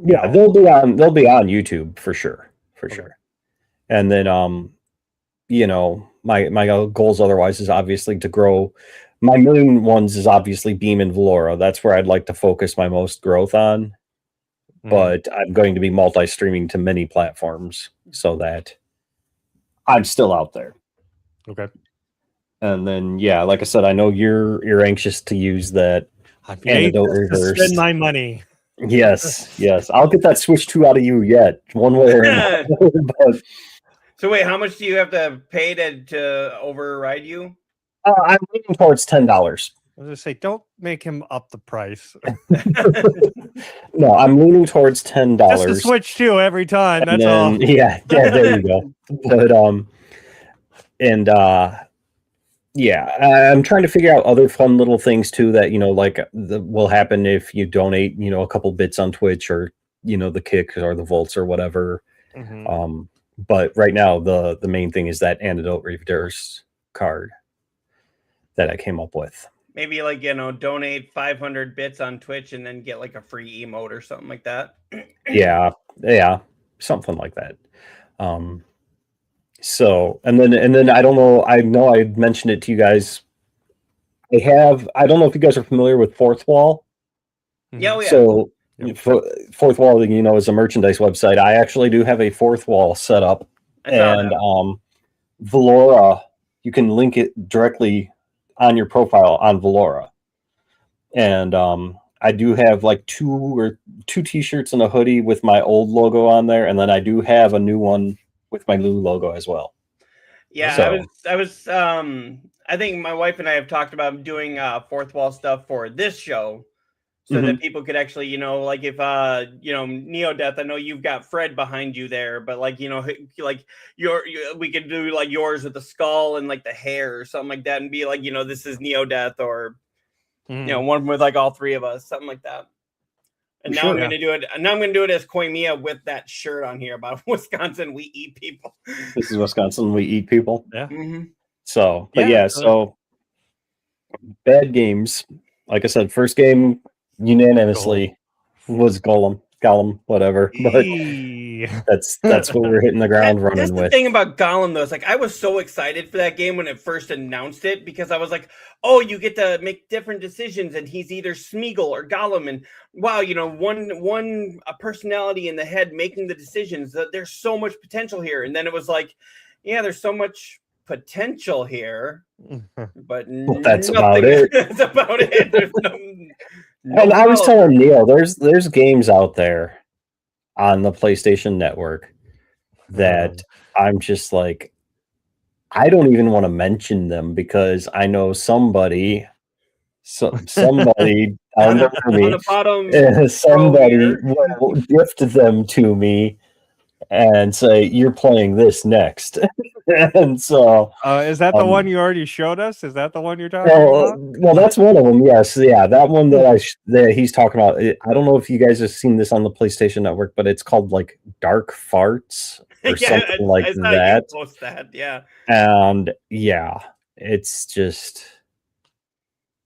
Yeah, they'll be on YouTube for sure. And then my goals otherwise is obviously to grow. My main ones is obviously Beam and Valora. That's where I'd like to focus my most growth on. But I'm going to be multi-streaming to many platforms so that I'm still out there. Okay. And then, like I said, I know you're anxious to use that antidote reverse. Spend my money. Yes. I'll get that Switch 2 out of you yet, one way or another. But, so wait, how much do you have to pay to override you? I'm leaning towards $10. I was gonna say, don't make him up the price. No, I'm leaning towards $10. Just to Switch 2 every time. That's all. Yeah, there you go. But I'm trying to figure out other fun little things too that will happen if you donate a couple bits on Twitch or the Kick or the Volts or whatever. But right now the main thing is that antidote reverse card that I came up with. Maybe donate 500 bits on Twitch and then get like a free emote or something like that. Yeah, something like that. So and then I don't know. I know I mentioned it to you guys. I don't know if you guys are familiar with Fourth Wall. Yeah. So Fourth Wall, is a merchandise website. I actually do have a Fourth Wall set up, and Valora, you can link it directly on your profile on Valora. And I do have like two t-shirts and a hoodie with my old logo on there, and then I do have a new one with my new logo as well. Yeah, so. I think my wife and I have talked about doing Fourth Wall stuff for this show so that people could actually, if Neodeath, I know you've got Fred behind you there, but we could do like yours with the skull and like the hair or something like that, and be like, this is Neodeath, or one with like all 3 of us, something like that. And now I'm going to do it. Now I'm going to do it as Koimiya with that shirt on here about Wisconsin, we eat people. This is Wisconsin, we eat people. Yeah. So, but so bad games. Like I said, first game unanimously was Gollum, whatever. But that's what we're hitting the ground running with. That's the thing about Gollum, though. It's like I was so excited for that game when it first announced it, because I was like, oh, you get to make different decisions, and he's either Smeagol or Gollum, and wow, one a personality in the head making the decisions. That there's so much potential here. And then it was like, yeah, there's so much potential here, but that's about it. That's about it. There's and I was telling Neil, there's games out there on the PlayStation Network that I'm just like, I don't even want to mention them because I know somebody down there for me, somebody will gift them to me and say, you're playing this next. And so is that the one you already showed us? Is that the one you're talking about? Well, that's one of them. Yes. Yeah. That one that he's talking about. I don't know if you guys have seen this on the PlayStation Network, but it's called like Dark Farts or something like that. Post that. Yeah. And it's just,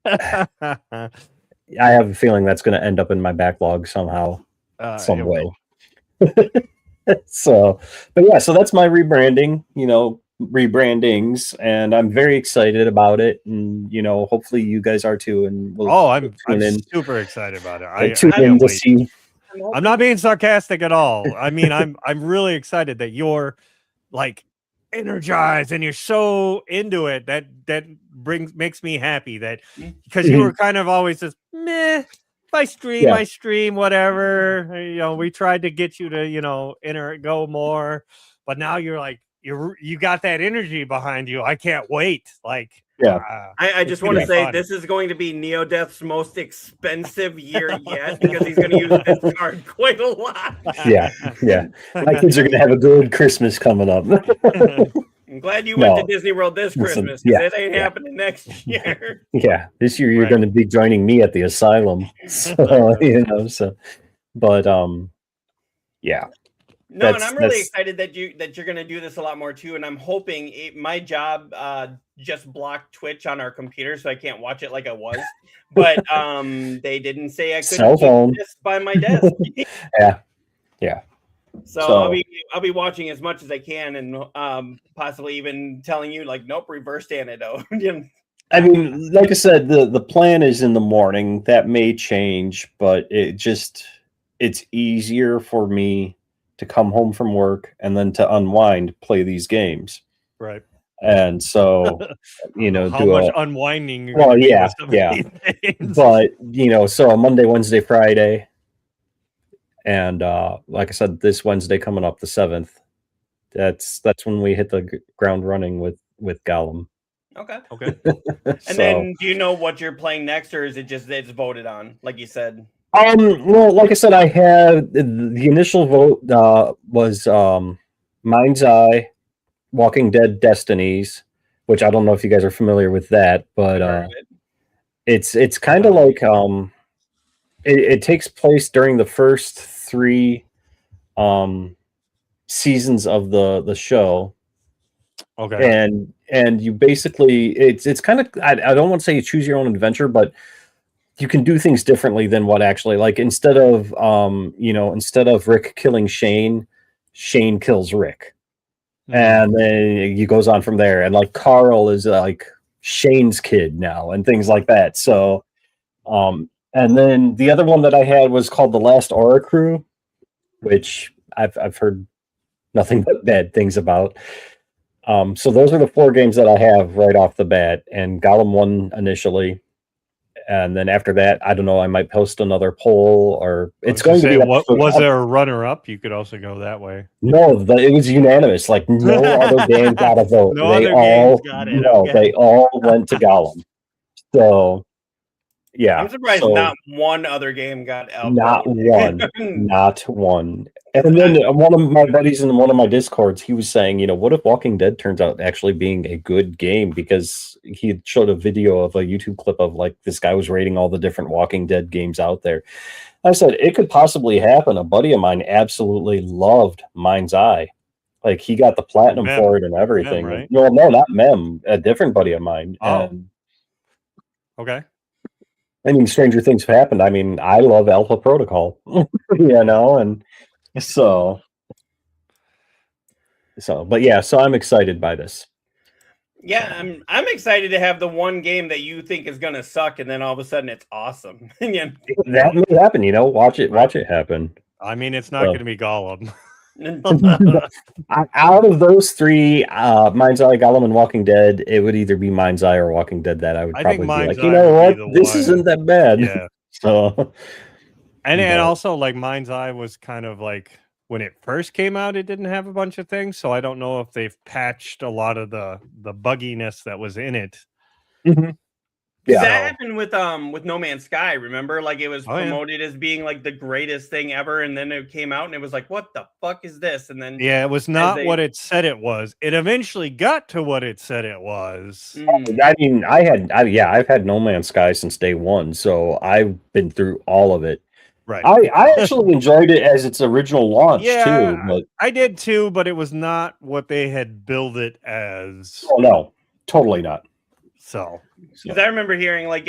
I have a feeling that's going to end up in my backlog somehow, some way. So, but so that's my rebranding, rebrandings, and I'm very excited about it. And hopefully you guys are too. And we'll I'm tune in. super excited about it. Tune I in can't to wait. see. I'm not being sarcastic at all. I mean, I'm really excited that you're like energized and you're so into it. That makes me happy, that because you were kind of always just meh. If I stream, I stream, whatever. We tried to get you to, go more, but now you're like, you got that energy behind you. I can't wait. Like, I just want to say this is going to be NeoDeath's most expensive year yet, because he's going to use this card quite a lot. Yeah. My kids are going to have a good Christmas coming up. I'm glad you went to Disney World this Christmas, because it ain't happening next year. Yeah, this year you're going to be joining me at the asylum. So, but yeah. No, and I'm really excited that you're going to do this a lot more too. And I'm hoping my job just blocked Twitch on our computer, so I can't watch it like I was. But they didn't say I couldn't keep this by my desk. Yeah. So I'll be watching as much as I can, and possibly even telling you, like, nope, reverse antidote. I mean, like I said, the plan is in the morning. That may change, but it's easier for me to come home from work and then to unwind, play these games. Right. And so, how much unwinding. Well, yeah. But, so Monday, Wednesday, Friday. And like I said, this Wednesday coming up, the 7th, that's when we hit the ground running with Gollum. Okay. And then, do you know what you're playing next, or is it just it's voted on, like you said? Well, like I said, I had the initial vote was Mind's Eye, Walking Dead Destinies, which I don't know if you guys are familiar with that, but it's kind of like it takes place during the first 3 seasons of the show. Okay. And you basically it's kind of I don't want to say you choose your own adventure, but you can do things differently than what actually, like, instead of Rick killing Shane kills Rick. And then he goes on from there, and like Carl is like Shane's kid now and things like that. So and then the other one that I had was called The Last Aura Crew, which I've heard nothing but bad things about. So those are the 4 games that I have right off the bat, and Gollum won initially. And then after that, I don't know, I might post another poll, or it's going to be. Was there a runner-up? You could also go that way. No, it was unanimous. Like, no other game got a vote. They all went to Gollum. So, yeah. I'm surprised not one other game got out. Not one. And then one of my buddies in one of my Discords, he was saying, what if Walking Dead turns out actually being a good game? Because he had showed a video of a YouTube clip of, like, this guy was rating all the different Walking Dead games out there. I said, it could possibly happen. A buddy of mine absolutely loved Mind's Eye. Like, he got the platinum for it and everything. Mem, right? No, not Mem. A different buddy of mine. Okay. I mean, stranger things have happened. I mean, I love Alpha Protocol, and so, but yeah, so I'm excited by this. Yeah, I'm excited to have the one game that you think is gonna suck, and then all of a sudden it's awesome. That may happen, watch it happen. I mean, it's not going to be Gollum. Out of those 3, Mind's Eye, Gollum, and Walking Dead, it would either be Mind's Eye or Walking Dead that I would probably be like, what? This isn't that bad. Yeah. So, and also, like, Mind's Eye was kind of like, when it first came out, it didn't have a bunch of things. So I don't know if they've patched a lot of the bugginess that was in it. Mm-hmm. Yeah. That happened with No Man's Sky. Remember, like, it was promoted as being like the greatest thing ever, and then it came out and it was like, what the fuck is this? And then it was not what it said it was. It eventually got to what it said it was. I mean, I've had No Man's Sky since day one, so I've been through all of it. Right. I actually enjoyed it as its original launch too. But I did too, but it was not what they had billed it as. Oh no, totally not. So, because I remember hearing, like,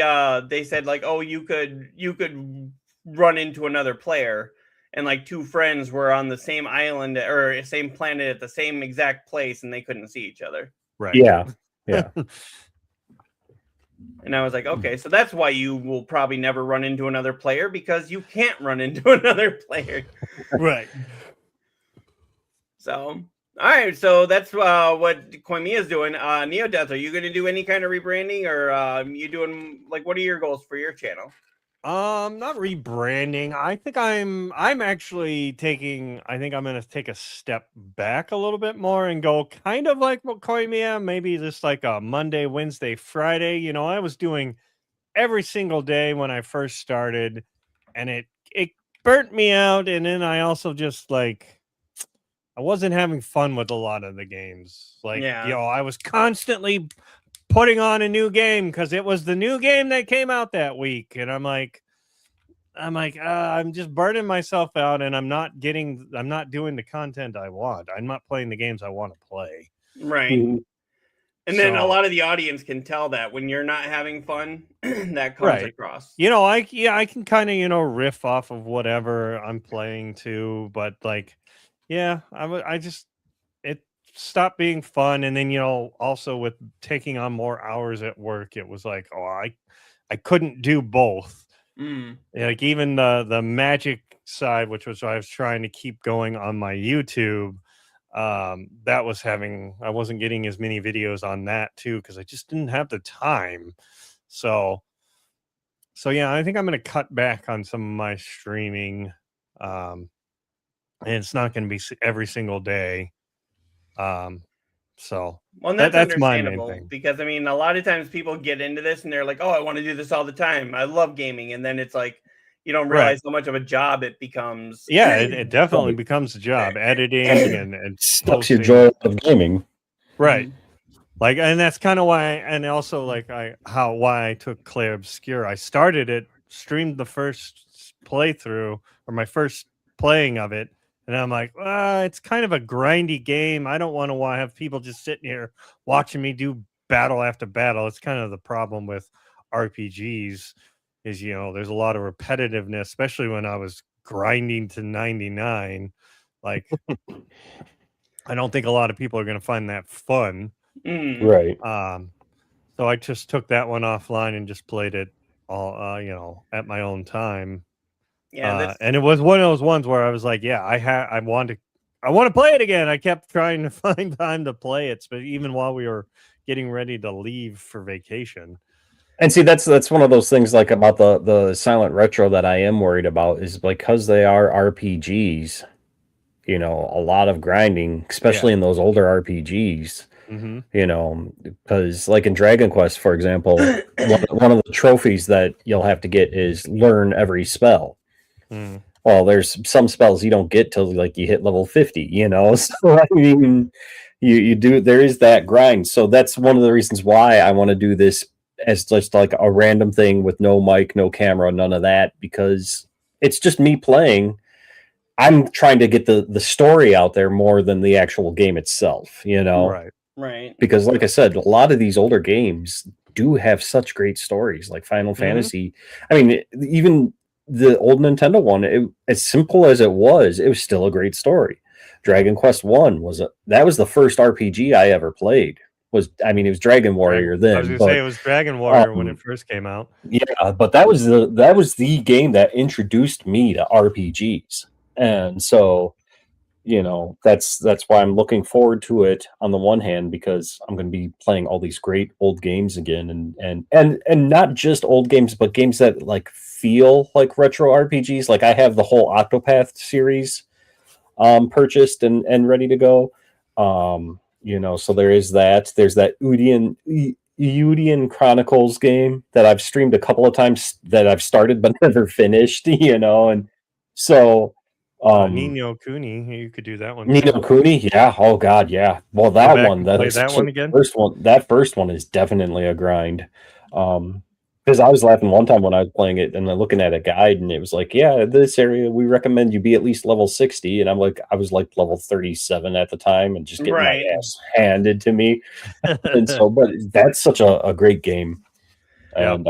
they said, like, oh, you could run into another player, and like two friends were on the same island or same planet at the same exact place, and they couldn't see each other. Right. Yeah. And I was like, okay, so that's why you will probably never run into another player, because you can't run into another player. Right. So, all right, so that's what Koimiya is doing. Neodeath, are you going to do any kind of rebranding, or you doing like, what are your goals for your channel? Not rebranding. I think I'm actually taking, I think I'm going to take a step back a little bit more and go kind of like what Koimiya, maybe just like a Monday, Wednesday, Friday. You know, I was doing every single day when I first started, and it burnt me out. And then I also just like, I wasn't having fun with a lot of the games. Like, Yeah. you know, I was constantly putting on a new game because it was the new game that came out that week, and I'm like, I'm just burning myself out, and I'm not doing the content I want. I'm not playing the games I want to play. Right. Mhm. And then a lot of the audience can tell that when you're not having fun, that comes across. You know, I can kind of, you know, riff off of whatever I'm playing too, but like, yeah, I just, it stopped being fun. And then, you know, also with taking on more hours at work, it was like, oh, I couldn't do both. Like even the magic side, which was I was trying to keep going on my YouTube, that was having, I wasn't getting as many videos on that too because I just didn't have the time. So yeah, I think I'm going to cut back on some of my streaming, and it's not going to be every single day. So well, that's understandable, my main thing. Because I mean, a lot of times people get into this and they're like, "Oh, I want to do this all the time. I love gaming," and then it's like you don't realize how much of a job it becomes. Yeah, it definitely becomes a job, editing and sucks your joy of gaming. Right. Like, and that's kind of why, and also like why I took Clair Obscure. I started it, streamed the first playthrough or my first playing of it, and I'm like, it's kind of a grindy game. I don't want to have people just sitting here watching me do battle after battle. It's kind of the problem with RPGs is, you know, there's a lot of repetitiveness, especially when I was grinding to 99. Like, I don't think a lot of people are going to find that fun. Right. So I just took that one offline and just played it all, you know, at my own time. Yeah, and it was one of those ones where I was like, yeah, I want to play it again. I kept trying to find time to play it, but even while we were getting ready to leave for vacation. And see, that's one of those things like about the silent retro that I am worried about is because they are RPGs, you know, a lot of grinding, especially in those older RPGs. You know, because like in Dragon Quest, for example, one of the trophies that you'll have to get is learn every spell. Well, there's some spells you don't get till like you hit level 50, you know. So I mean, you do, there is that grind. So that's one of the reasons why I want to do this as just like a random thing with no mic, no camera, none of that, because it's just me playing. I'm trying to get the story out there more than the actual game itself, you know. Right. Because like I said, a lot of these older games do have such great stories, like Final Fantasy. I mean, even the old Nintendo one, as simple as it was still a great story. Dragon Quest 1 that was the first RPG I ever played. It was Dragon Warrior then. I was gonna say it was Dragon Warrior when it first came out. Yeah, but that was the game that introduced me to RPGs. And so, you know, that's why I'm looking forward to it on the one hand, because I'm going to be playing all these great old games again, and not just old games, but games that like feel like retro RPGs. Like I have the whole Octopath series purchased and ready to go. You know, so there's that Udian Chronicles game that I've streamed a couple of times that I've started but never finished, you know, and so Nino Kuni, you could do that one. Nino Kuni, yeah. Oh god, yeah. Well, that one again. That first one is definitely a grind. Because I was laughing one time when I was playing it and then looking at a guide, and it was like, yeah, this area we recommend you be at least level 60, and I was like level 37 at the time, and just getting my ass handed to me. And so, but that's such a great game, and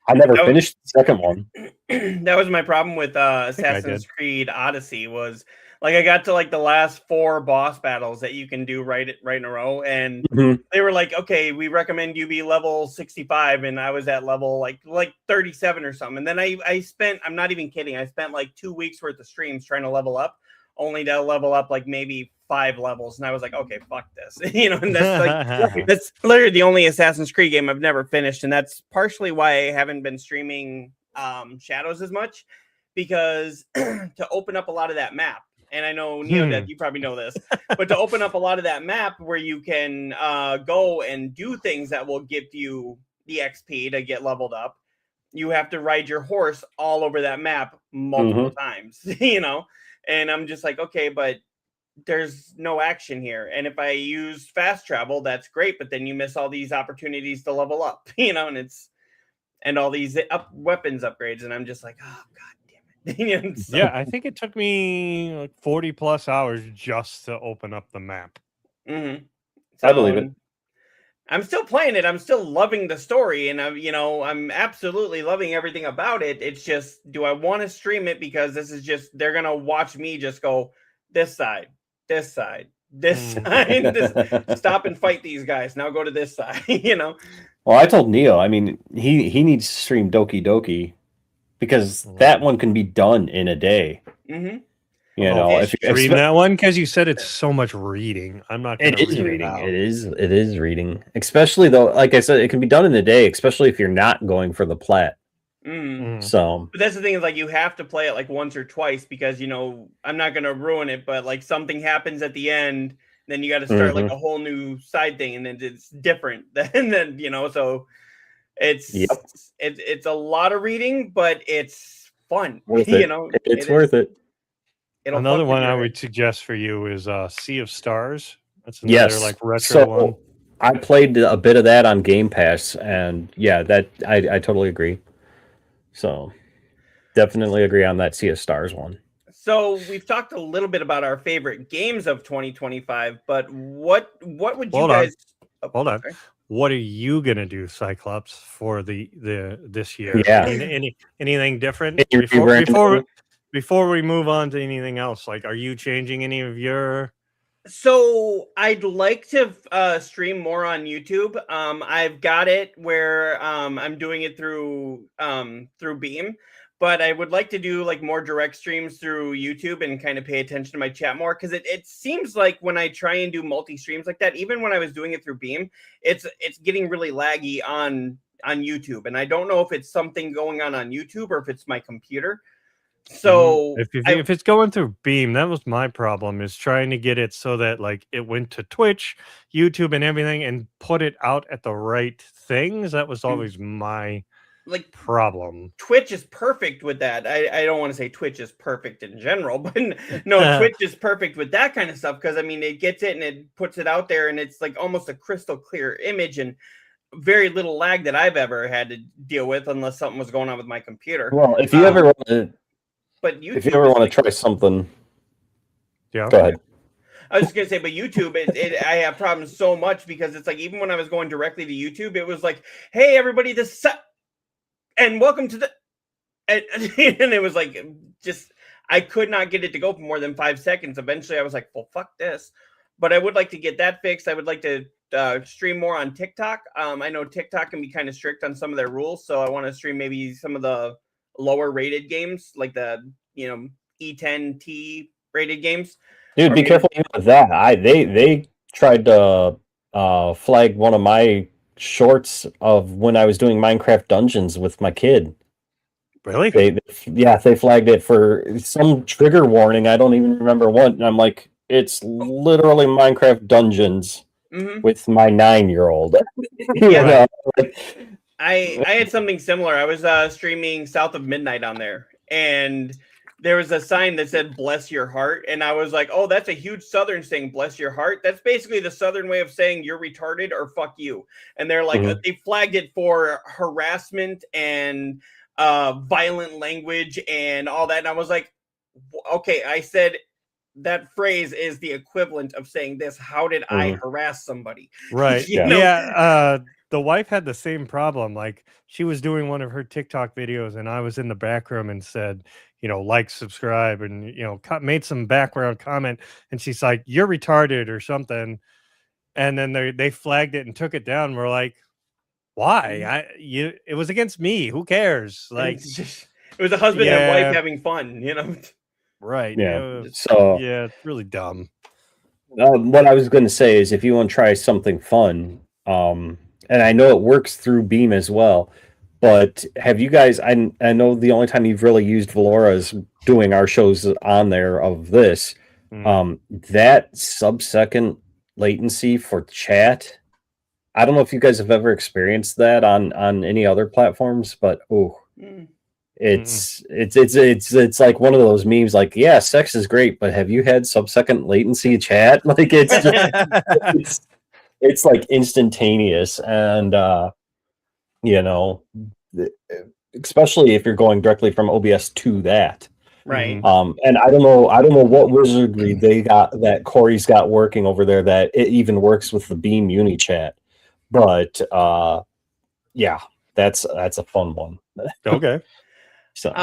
I never finished the second one. That was my problem with Assassin's Creed Odyssey. Was like I got to like the last 4 boss battles that you can do right in a row, and they were like, "Okay, we recommend you be level 65," and I was at level like 37 or something. And then I spent, I'm not even kidding, I spent like 2 weeks worth of streams trying to level up, only to level up like maybe 5 levels, and I was like, okay, fuck this. And that's like that's literally the only Assassin's Creed game I've never finished, and that's partially why I haven't been streaming Shadows as much, because to open up a lot of that map, and I know Neodeath, you probably know this, but to open up a lot of that map where you can go and do things that will give you the XP to get leveled up, you have to ride your horse all over that map multiple times, and I'm just like, okay, but there's no action here. And if I use fast travel, that's great, but then you miss all these opportunities to level up, and all these weapons upgrades, and I'm just like, oh god damn it. Yeah, I think it took me like 40 plus hours just to open up the map. So, I believe it. I'm still playing it. I'm still loving the story, and I'm absolutely loving everything about it. It's just, do I want to stream it? Because this is just, they're gonna watch me just go this side, this side, this side. Stop and fight these guys. Now go to this side. Well, I told Neo, I mean, he needs to stream Doki Doki because that one can be done in a day. If you stream that one, because you said it's so much reading. I'm not going to read reading. It is reading. Especially though, like I said, it can be done in a day, especially if you're not going for the plat. So, but that's the thing, is like you have to play it like once or twice, because I'm not going to ruin it, but like something happens at the end, then you got to start like a whole new side thing, and then it's different. Then so it's it's a lot of reading, but it's fun. Worth it. It's worth it. Another one I would suggest for you is Sea of Stars. That's another like retro one. I played a bit of that on Game Pass, and yeah, that I totally agree. So definitely agree on that Sea of Stars one. So we've talked a little bit about our favorite games of 2025, but what would you guys? Hold on. What are you gonna do, Cyclops, for the this year? Yeah. Anything different before we move on to anything else? Like, are you changing any of your? So I'd like to stream more on YouTube. I've got it where I'm doing it through Beam, but I would like to do like more direct streams through YouTube and kind of pay attention to my chat more, because it seems like when I try and do multi-streams like that, even when I was doing it through Beam, it's getting really laggy on YouTube, and I don't know if it's something going on YouTube or if it's my computer. So if it's going through Beam, that was my problem, is trying to get it so that like it went to Twitch, YouTube, and everything, and put it out at the right things. That was always my problem. Twitch is perfect with that. I don't want to say Twitch is perfect in general, but no, Twitch is perfect with that kind of stuff, because I mean it gets it and it puts it out there, and it's like almost a crystal clear image and very little lag that I've ever had to deal with, unless something was going on with my computer. Well, if you ever want to. But YouTube, if you ever want to try something, go ahead. I was just gonna say, but YouTube, I have problems so much, because it's like, even when I was going directly to YouTube, it was like, "Hey, everybody, and welcome to the," and it was like, just I could not get it to go for more than 5 seconds. Eventually, I was like, "Well, fuck this." But I would like to get that fixed. I would like to stream more on TikTok. I know TikTok can be kind of strict on some of their rules, so I want to stream maybe some of the lower rated games, like the E10T rated games. Dude, be careful with that. They tried to flag one of my shorts of when I was doing Minecraft Dungeons with my kid. Really? They flagged it for some trigger warning. I don't even remember what. And I'm like, it's literally Minecraft Dungeons with my 9-year-old. I had something similar. I was streaming South of Midnight on there, and there was a sign that said "Bless your heart," and I was like, "Oh, that's a huge Southern saying, bless your heart." That's basically the Southern way of saying you're retarded or fuck you. And they're like, they flagged it for harassment and violent language and all that. And I was like, okay, I said that phrase is the equivalent of saying this. How did I harass somebody? Right. You know? Yeah. The wife had the same problem. Like, she was doing one of her TikTok videos, and I was in the back room and said, like, subscribe, and made some background comment, and she's like, "You're retarded" or something, and then they flagged it and took it down. We're like, why? It was against me. Who cares? Like, it was a husband and wife having fun, Right. Yeah. So yeah, it's really dumb. what I was going to say is, if you want to try something fun, and I know it works through Beam as well, but have you guys? I know the only time you've really used Valora is doing our shows on there of this. That sub-second latency for chat. I don't know if you guys have ever experienced that on any other platforms, but it's like one of those memes. Like, yeah, sex is great, but have you had sub-second latency chat? Like, it's just, it's like instantaneous, and especially if you're going directly from OBS to that. Right. And I don't know what wizardry they got that Corey's got working over there that it even works with the Beam Uni chat. But yeah, that's a fun one. Okay. So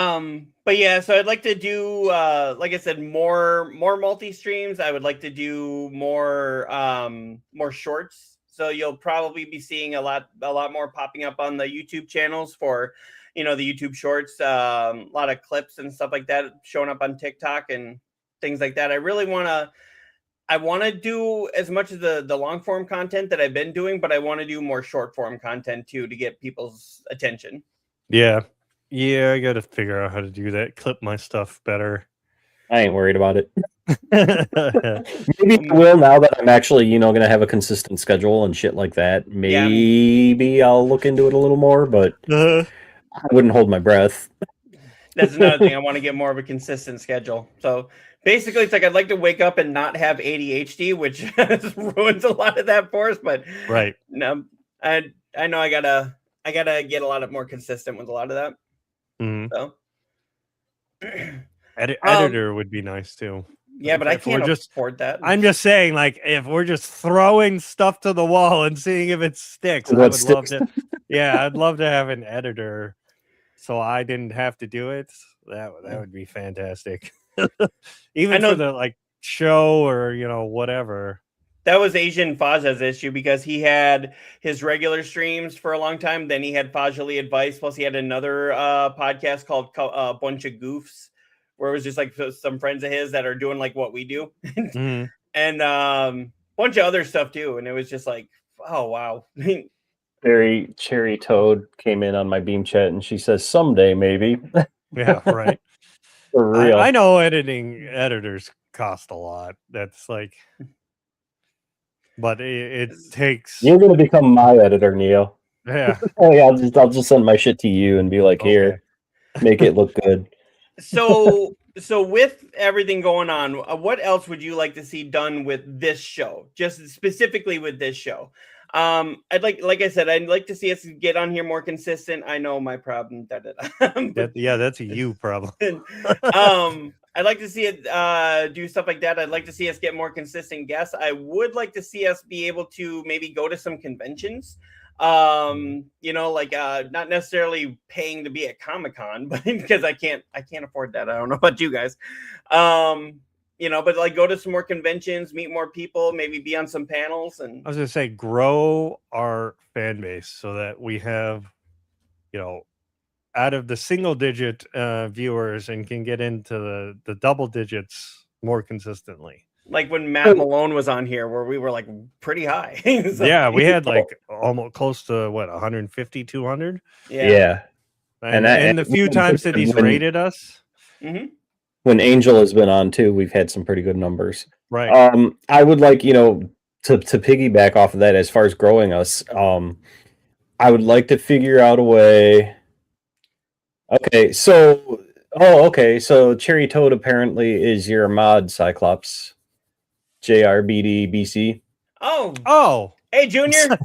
but yeah, so I'd like to do like I said, more multi streams. I would like to do more shorts. So you'll probably be seeing a lot more popping up on the YouTube channels for the YouTube shorts, a lot of clips and stuff like that showing up on TikTok and things like that. I want to do as much of the long form content that I've been doing, but I want to do more short form content too to get people's attention. Yeah, I got to figure out how to do that. Clip my stuff better. I ain't worried about it. Maybe I will, now that I'm actually, going to have a consistent schedule and shit like that. Maybe I'll look into it a little more, but I wouldn't hold my breath. That's another thing. I want to get more of a consistent schedule. So basically, it's like I'd like to wake up and not have ADHD, which ruins a lot of that for us. But right, no, I know I gotta get a lot more consistent with a lot of that. So editor would be nice too. Yeah, but I can't afford that. I'm just saying, like, if we're just throwing stuff to the wall and seeing if it sticks, I would love to. Yeah, I'd love to have an editor, so I didn't have to do it. That would be fantastic. Even for the show or whatever. That was Asian Faja's issue, because he had his regular streams for a long time. Then he had Fajali Advice. Plus, he had another podcast called A Bunch of Goofs, where it was just like some friends of his that are doing like what we do, and bunch of other stuff too. And it was just like, oh wow. Cherry Toad came in on my Beam chat and she says, someday maybe. Yeah, right. For real. I know editors cost a lot. That's like, but it takes. You're gonna become my editor, Neo. Yeah. Hey, I'll just send my shit to you and be like, here, make it look good. So with everything going on, what else would you like to see done with this show? Just specifically with this show. I'd like I said, I'd like to see us get on here more consistent. I know my problem. Yeah, that's a you problem. I'd like to see it do stuff like that. I'd like to see us get more consistent guests. I would like to see us be able to maybe go to some conventions. Not necessarily paying to be at Comic-Con, but because I can't afford that. I don't know about you guys. But like go to some more conventions, meet more people, maybe be on some panels. And I was gonna say, grow our fan base so that we have, out of the single digit viewers, and can get into the double digits more consistently. Like when Matt Malone was on here, where we were like pretty high. Yeah, we had like almost close to 150, 200. Yeah. And the few times that he's rated us. Mm-hmm. When Angel has been on too, we've had some pretty good numbers. Right. I would like, to piggyback off of that as far as growing us. I would like to figure out a way. Okay, so Cherry Toad apparently is your mod Cyclops. JRBD Oh. Hey, Junior.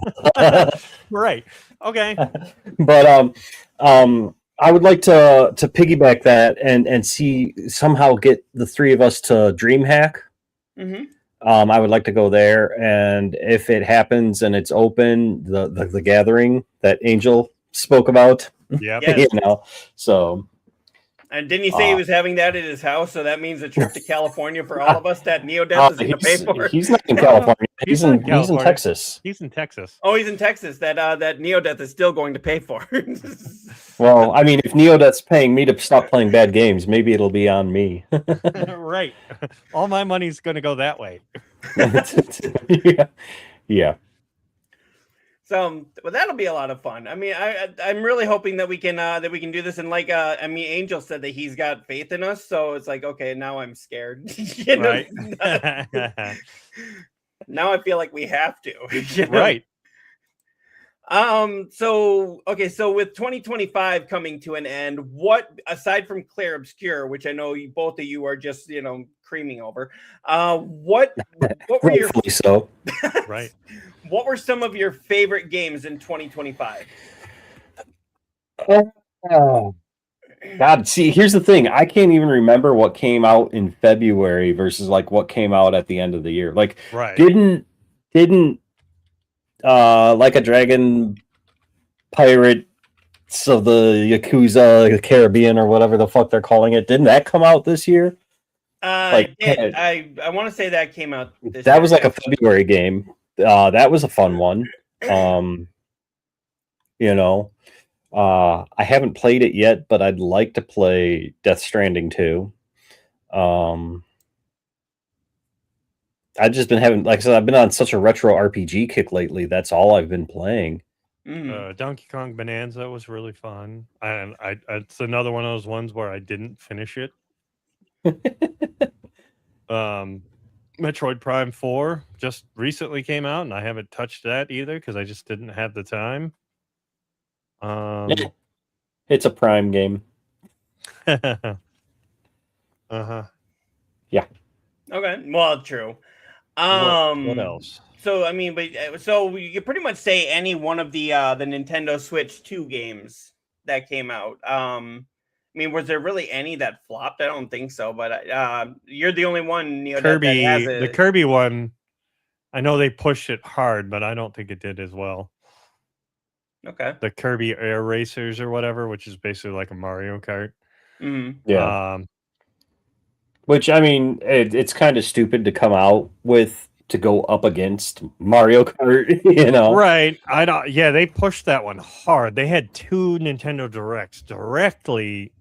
Right. Okay. But I would like to piggyback that and see somehow get the three of us to DreamHack. Mm-hmm. I would like to go there, and if it happens and it's open, the gathering that Angel spoke about, Yep. Yes. So. And didn't he say he was having that at his house? So that means a trip to California for all of us that Neodeath is going to pay for. He's not in California. He's in Texas. He's in Texas. Oh, he's in Texas. That Neodeath is still going to pay for. Well, I mean, if Neodeath's paying me to stop playing bad games, maybe it'll be on me. Right. All my money's going to go that way. Yeah. So, well, that'll be a lot of fun. I mean, I'm really hoping that we can do this. And like, I mean, Angel said that he's got faith in us, so it's like, okay, now I'm scared. Right. Now I feel like we have to. Right. So with 2025 coming to an end, what, aside from Claire Obscure, which I know both of you are just creaming over, what were your so right? What were some of your favorite games in 2025? Oh, God, see, here's the thing. I can't even remember what came out in February versus like what came out at the end of the year. Like, right. Didn't Like a Dragon Pirates of the Yakuza, the Caribbean, or whatever the fuck they're calling it, didn't that come out this year? I want to say that came out this that year. was like a February game. That was a fun one. I haven't played it yet, but I'd like to play Death Stranding 2. I've just been having, like I said, I've been on such a retro RPG kick lately. That's all I've been playing. Donkey Kong Bonanza was really fun. And it's another one of those ones where I didn't finish it. Metroid Prime 4 just recently came out, and I haven't touched that either because I just didn't have the time. It's a Prime game. Uh-huh. Yeah. Okay. Well, true. What else? So I mean, so you could pretty much say any one of the Nintendo Switch 2 games that came out. I mean, was there really any that flopped? I don't think so, but you're the only one, Kirby, that has it. The Kirby one, I know they pushed it hard, but I don't think it did as well. Okay. The Kirby Air Racers or whatever, which is basically like a Mario Kart. Mm-hmm. Yeah. Which, I mean, it's kind of stupid to come out with to go up against Mario Kart, Right. I don't. Yeah, they pushed that one hard. They had 2 Nintendo Directs directly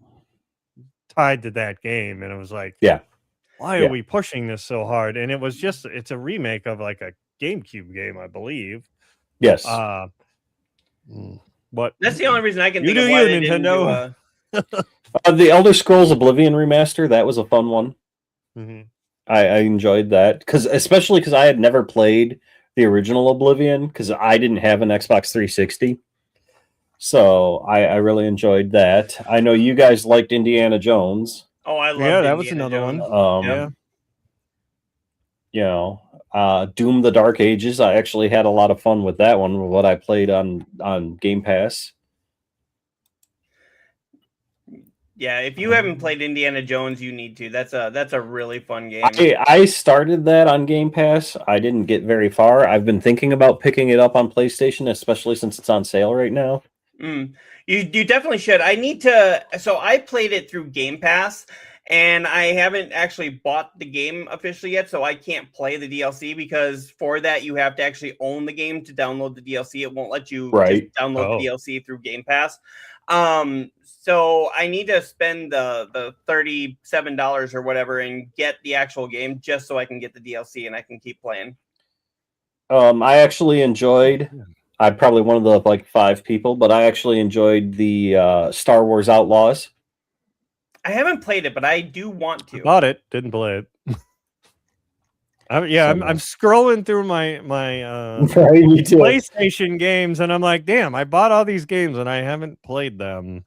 tied to that game, and it was like, why are we pushing this so hard? And it was it's a remake of like a GameCube game, I believe. Yes. But that's the only reason I can think of why they Nintendo. The Elder Scrolls Oblivion remaster, that was a fun one. Mm-hmm. I enjoyed that especially because I had never played the original Oblivion because I didn't have an Xbox 360. So I really enjoyed that. I know you guys liked Indiana Jones. Oh, I love that was another one. Doom: The Dark Ages. I actually had a lot of fun with that one. What I played on Game Pass. Yeah, if you haven't played Indiana Jones, you need to. That's a really fun game. I started that on Game Pass. I didn't get very far. I've been thinking about picking it up on PlayStation, especially since it's on sale right now. You definitely should. I need to. So I played it through Game Pass, and I haven't actually bought the game officially yet, so I can't play the DLC because for that you have to actually own the game to download the DLC. It won't let you just download the DLC through Game Pass. So I need to spend the $37 or whatever and get the actual game just so I can get the DLC and I can keep playing. I actually enjoyed. I'm probably one of the 5 people, but I actually enjoyed the Star Wars Outlaws. I haven't played it, but I do want to. I bought it, didn't play it. I'm scrolling through my PlayStation games, and I'm like, damn, I bought all these games and I haven't played them.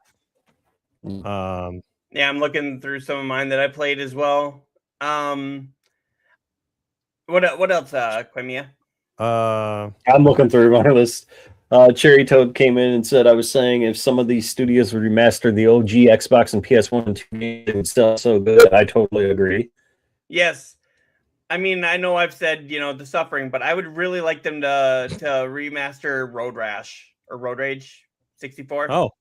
Yeah, I'm looking through some of mine that I played as well. What else, Quimia? I'm looking through my list. Cherry Toad came in and said I was saying if some of these studios would remaster the OG Xbox and PS1 and 2 games, it would still so good. I totally agree. Yes. I mean, I know I've said, the suffering, but I would really like them to remaster Road Rash or Road Rage 64. Oh,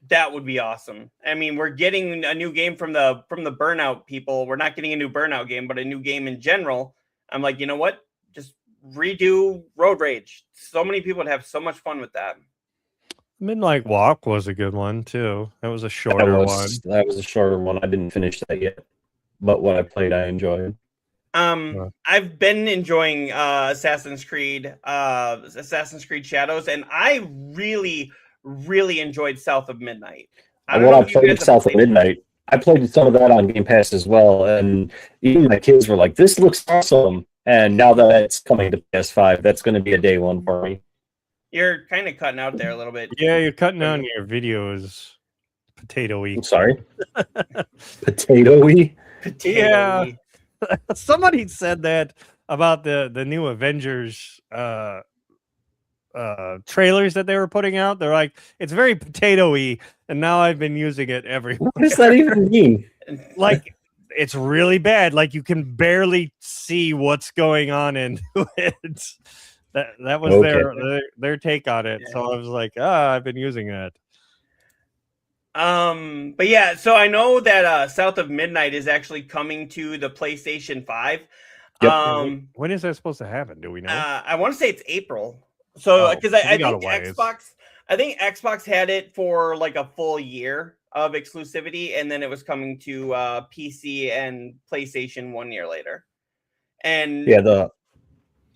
that would be awesome. I mean, we're getting a new game from the Burnout people. We're not getting a new Burnout game, but a new game in general. I'm like, you know what? Just redo Road Rage. So many people would have so much fun with that. Midnight Walk was a good one too. That was a shorter one. That was a shorter one. I didn't finish that yet, but what I played, I enjoyed. I've been enjoying Assassin's Creed Shadows, and I really, really enjoyed South of Midnight. I played South of Midnight. I played some of that on Game Pass as well, and even my kids were like, "This looks awesome!" And now that it's coming to PS5, that's going to be a day one for me. You're kind of cutting out there a little bit. Yeah, you're cutting down your videos. Potato-y. I'm sorry. Potato-y? Yeah. Somebody said that about the new Avengers trailers that they were putting out. They're like, it's very potato-y, and now I've been using it everywhere. What does that even mean? Like, it's really bad. Like, you can barely see what's going on into it. That was their take on it. Yeah. So I was like, I've been using that. But yeah, so I know that South of Midnight is actually coming to the PlayStation 5. Yep. When is that supposed to happen? Do we know? I want to say it's April. So because I think Xbox had it for like a full year of exclusivity, and then it was coming to PC and PlayStation 1 year later. And yeah,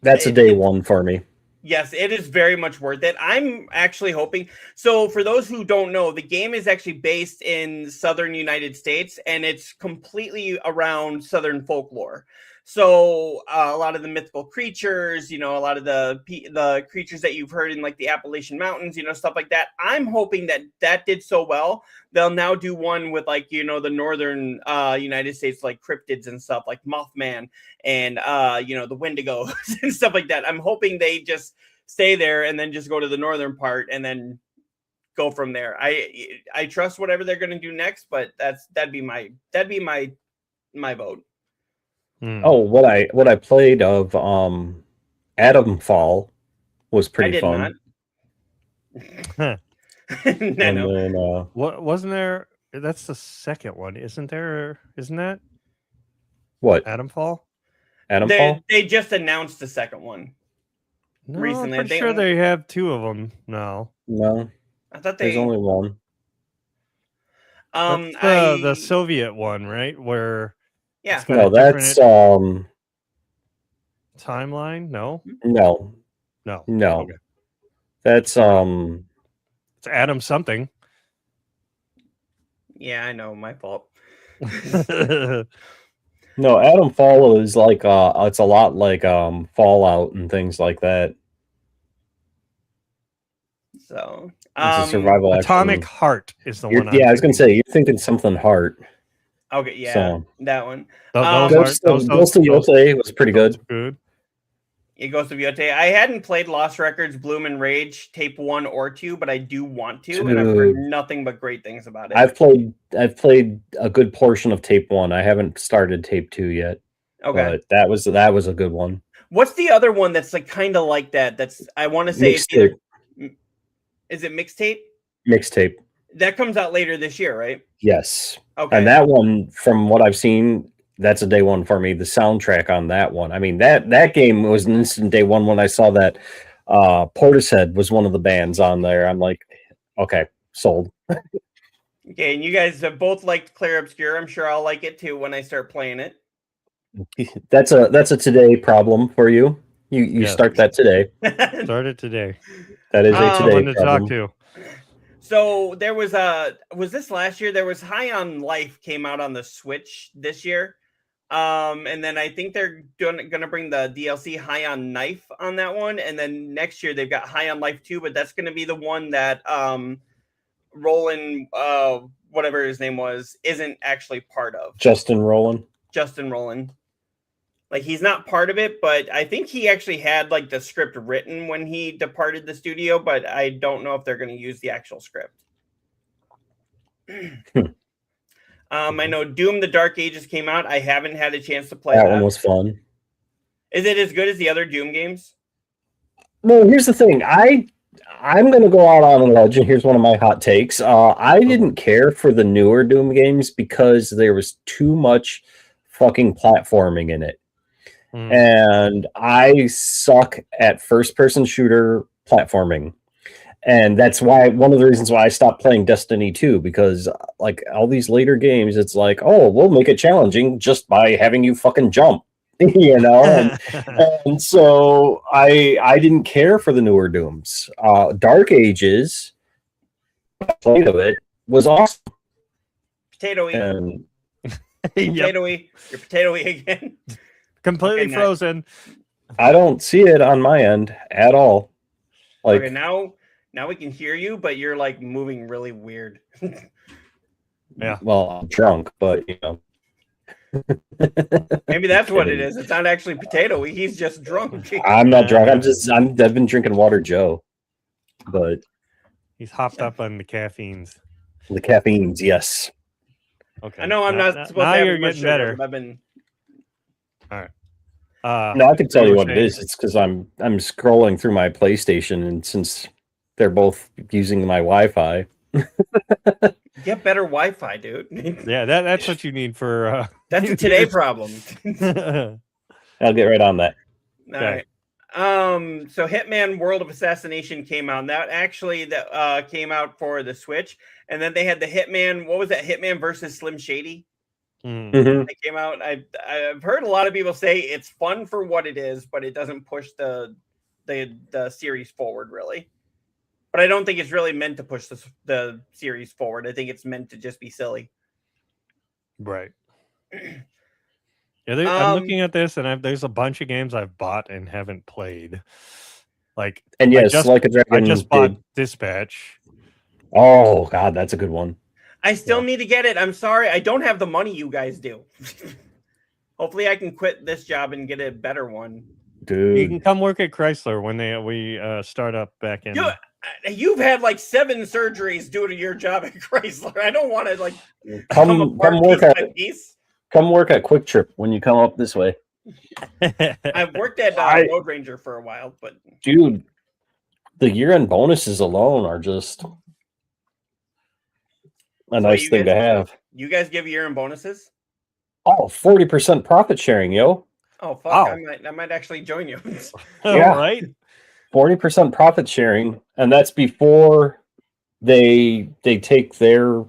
that's a day one for me. Yes, it is very much worth it. I'm actually hoping. So for those who don't know, the game is actually based in southern United States, and it's completely around southern folklore. So a lot of the mythical creatures, a lot of the creatures that you've heard in like the Appalachian Mountains, stuff like that. I'm hoping that did so well. They'll now do one with like, the northern United States, like cryptids and stuff like Mothman and, the Wendigos and stuff like that. I'm hoping they just stay there and then just go to the northern part and then go from there. I trust whatever they're going to do next, but that'd be my vote. Oh, what I played of Atom Fall was pretty fun. Not. And then, what wasn't there? That's the second one, isn't there? Isn't that what? Atom Fall? Fall? They just announced the second one recently. I'm pretty sure they have two of them now. No, I thought there's only one. That's the Soviet one, right? Where no, that's timeline. No. Okay. That's it's Atom something. Yeah, I know, my fault. No, Atom Fall is like it's a lot like Fallout and things like that. So it's a survival Atomic action. Heart is the one. I was gonna say you're thinking something Heart. Okay, yeah, that one. Ghost of Yotei was pretty good. It goes to Yotei. I hadn't played Lost Records, Bloom and Rage, Tape 1 or 2, but I do want to, and I've heard nothing but great things about it. I've played a good portion of Tape 1. I haven't started Tape 2 yet. Okay, but that was a good one. What's the other one that's like kind of like that? That's I want to say it's either. Is it Mixtape? Mixtape. That comes out later this year, right? Yes. Okay. And that one, from what I've seen, that's a day one for me. The soundtrack on that one. I mean, that game was an instant day one when I saw that Portishead was one of the bands on there. I'm like, okay, sold. Okay, and you guys have both liked Clair Obscur. I'm sure I'll like it too when I start playing it. That's a today problem for you. You start that today. Start it today. That is a today problem. Talk to. So there was this last year? There was High on Life came out on the Switch this year. And then I think they're gonna bring the DLC High on Knife on that one. And then next year they've got High on Life 2, but that's gonna be the one that Roland whatever his name was isn't actually part of. Justin Roland. Like he's not part of it, but I think he actually had like the script written when he departed the studio, but I don't know if they're going to use the actual script. I know Doom: The Dark Ages came out. I haven't had a chance to play that. That one was fun. Is it as good as the other Doom games? Well, here's the thing. I'm going to go out on a ledge, and here's one of my hot takes. I didn't care for the newer Doom games because there was too much fucking platforming in it. And I suck at first-person shooter platforming. And that's why one of the reasons why I stopped playing Destiny 2, because like all these later games, it's like, oh, we'll make it challenging just by having you fucking jump. You know, and so I didn't care for the newer Dooms. Dark Ages, played of it, was awesome. Potato-y. And Potato-y. You're potato-y again. Completely frozen. I don't see it on my end at all. Like okay, now we can hear you, but you're like moving really weird. Yeah. Well, I'm drunk, but you know. Maybe that's what it is. It's not actually potato-y. He's just drunk. I'm not drunk. I've been drinking water Joe. But he's hopped up on the caffeines. The caffeines, yes. Okay. I know I'm not supposed to have much sugar, better. But I've been. All right. No, I can tell you what it is. It's because I'm scrolling through my PlayStation, and since they're both using my Wi-Fi. Get better Wi-Fi, dude. Yeah, that's what you need for. That's a today problem. I'll get right on that. All right. So Hitman: World of Assassination came out. That actually came out for the Switch, and then they had the Hitman. What was that? Hitman versus Slim Shady. Mm-hmm. It came out. I've heard a lot of people say it's fun for what it is, but it doesn't push the series forward really. But I don't think it's really meant to push the series forward. I think it's meant to just be silly. Right. Yeah, I'm looking at this, and there's a bunch of games I've bought and haven't played. Like, and yes, Like a Dragon. I just bought Dispatch. Oh God, that's a good one. I still need to get it. I'm sorry, I don't have the money you guys do. Hopefully, I can quit this job and get a better one. Dude, you can come work at Chrysler when we start up back in. You've had like 7 surgeries due to your job at Chrysler. I don't want to like come work at Quick Trip when you come up this way. I've worked at Road Ranger for a while, but dude, the year-end bonuses alone are just a nice thing to have. You guys give year-end bonuses? Oh, 40% profit sharing, yo. Oh fuck! Wow. I might actually join you. Yeah, right. 40% profit sharing, and that's before they take their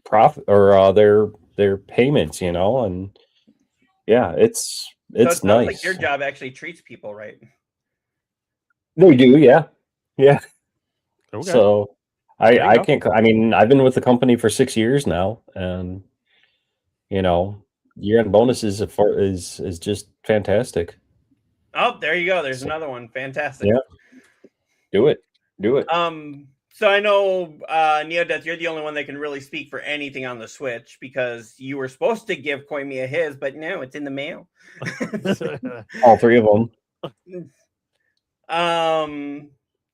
profit or their payments, you know, and yeah, it's so it nice. Like your job actually treats people right. They do, yeah. Okay. So I can't. I mean, I've been with the company for 6 years now, and you know, year-end bonuses is just fantastic. Oh, there you go. There's another one. Fantastic. Yeah. Do it. So I know Neodeath, you're the only one that can really speak for anything on the Switch because you were supposed to give Koimiya his, but no, it's in the mail. All 3 of them.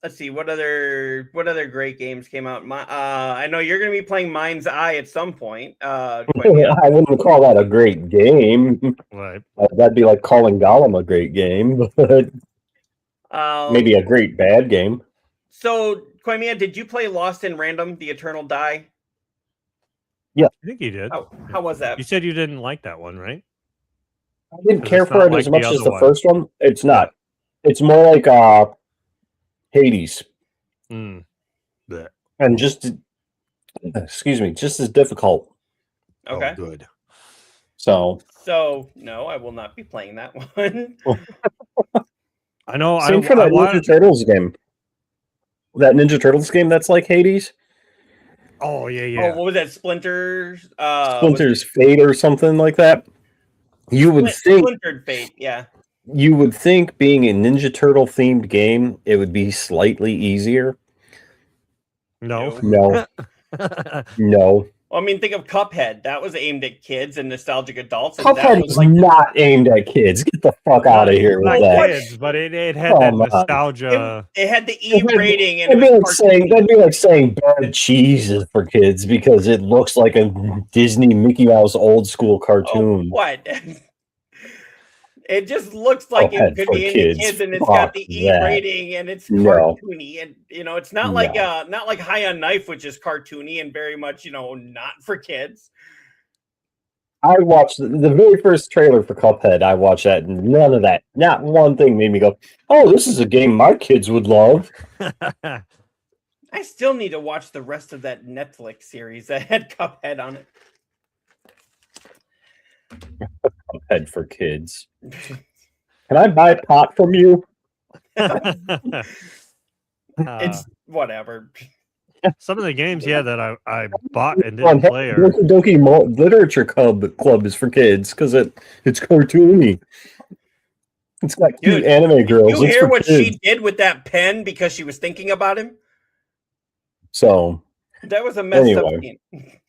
Let's see what other great games came out. I know you're going to be playing Mind's Eye at some point. I wouldn't call that a great game. Right. That'd be like calling Gollum a great game, but maybe a great bad game. So, Koimiya, did you play Lost in Random: The Eternal Die? Yeah, I think you did. How was that? You said you didn't like that one, right? I didn't care for it as much as the first one. It's not. It's more like Hades. And just just as difficult. Okay. Oh, good. So no, I will not be playing that one. I know. Same for that Ninja Turtles game. That Ninja Turtles game that's like Hades. Oh yeah. Oh, what was that? Splinter's Fate or something like that. You would think Splintered Fate, yeah. You would think being a Ninja Turtle themed game, it would be slightly easier. No. No. Well, I mean, think of Cuphead. That was aimed at kids and nostalgic adults. And that Cuphead was was like not aimed at kids. Get the fuck out of here with Not that. kids, but it had that Come on. nostalgia. it had the E rating, and it That'd was be like saying bad cheese is for kids because it looks like a Disney Mickey Mouse old school Oh, cartoon. what? It just looks like it Cuphead could for be into kids. kids, and it's Fuck got the E that. rating, and it's No. cartoony, and it's not No. like not like High on Knife, which is cartoony and very much not for kids. I watched the very first trailer for Cuphead. I watched that, and none of that, not one thing made me go, "Oh, this is a game my kids would love." I still need to watch the rest of that Netflix series that had Cuphead on it. Cuphead for kids. Can I buy pot from you? It's whatever. Some of the games, that I bought and didn't play are Doki Doki Literature Club is for kids because it's cartoony. It's got cute Dude, anime girls. You It's hear for what kids. she did with that pen because she was thinking about him? So That was a messed up Anyway. scene.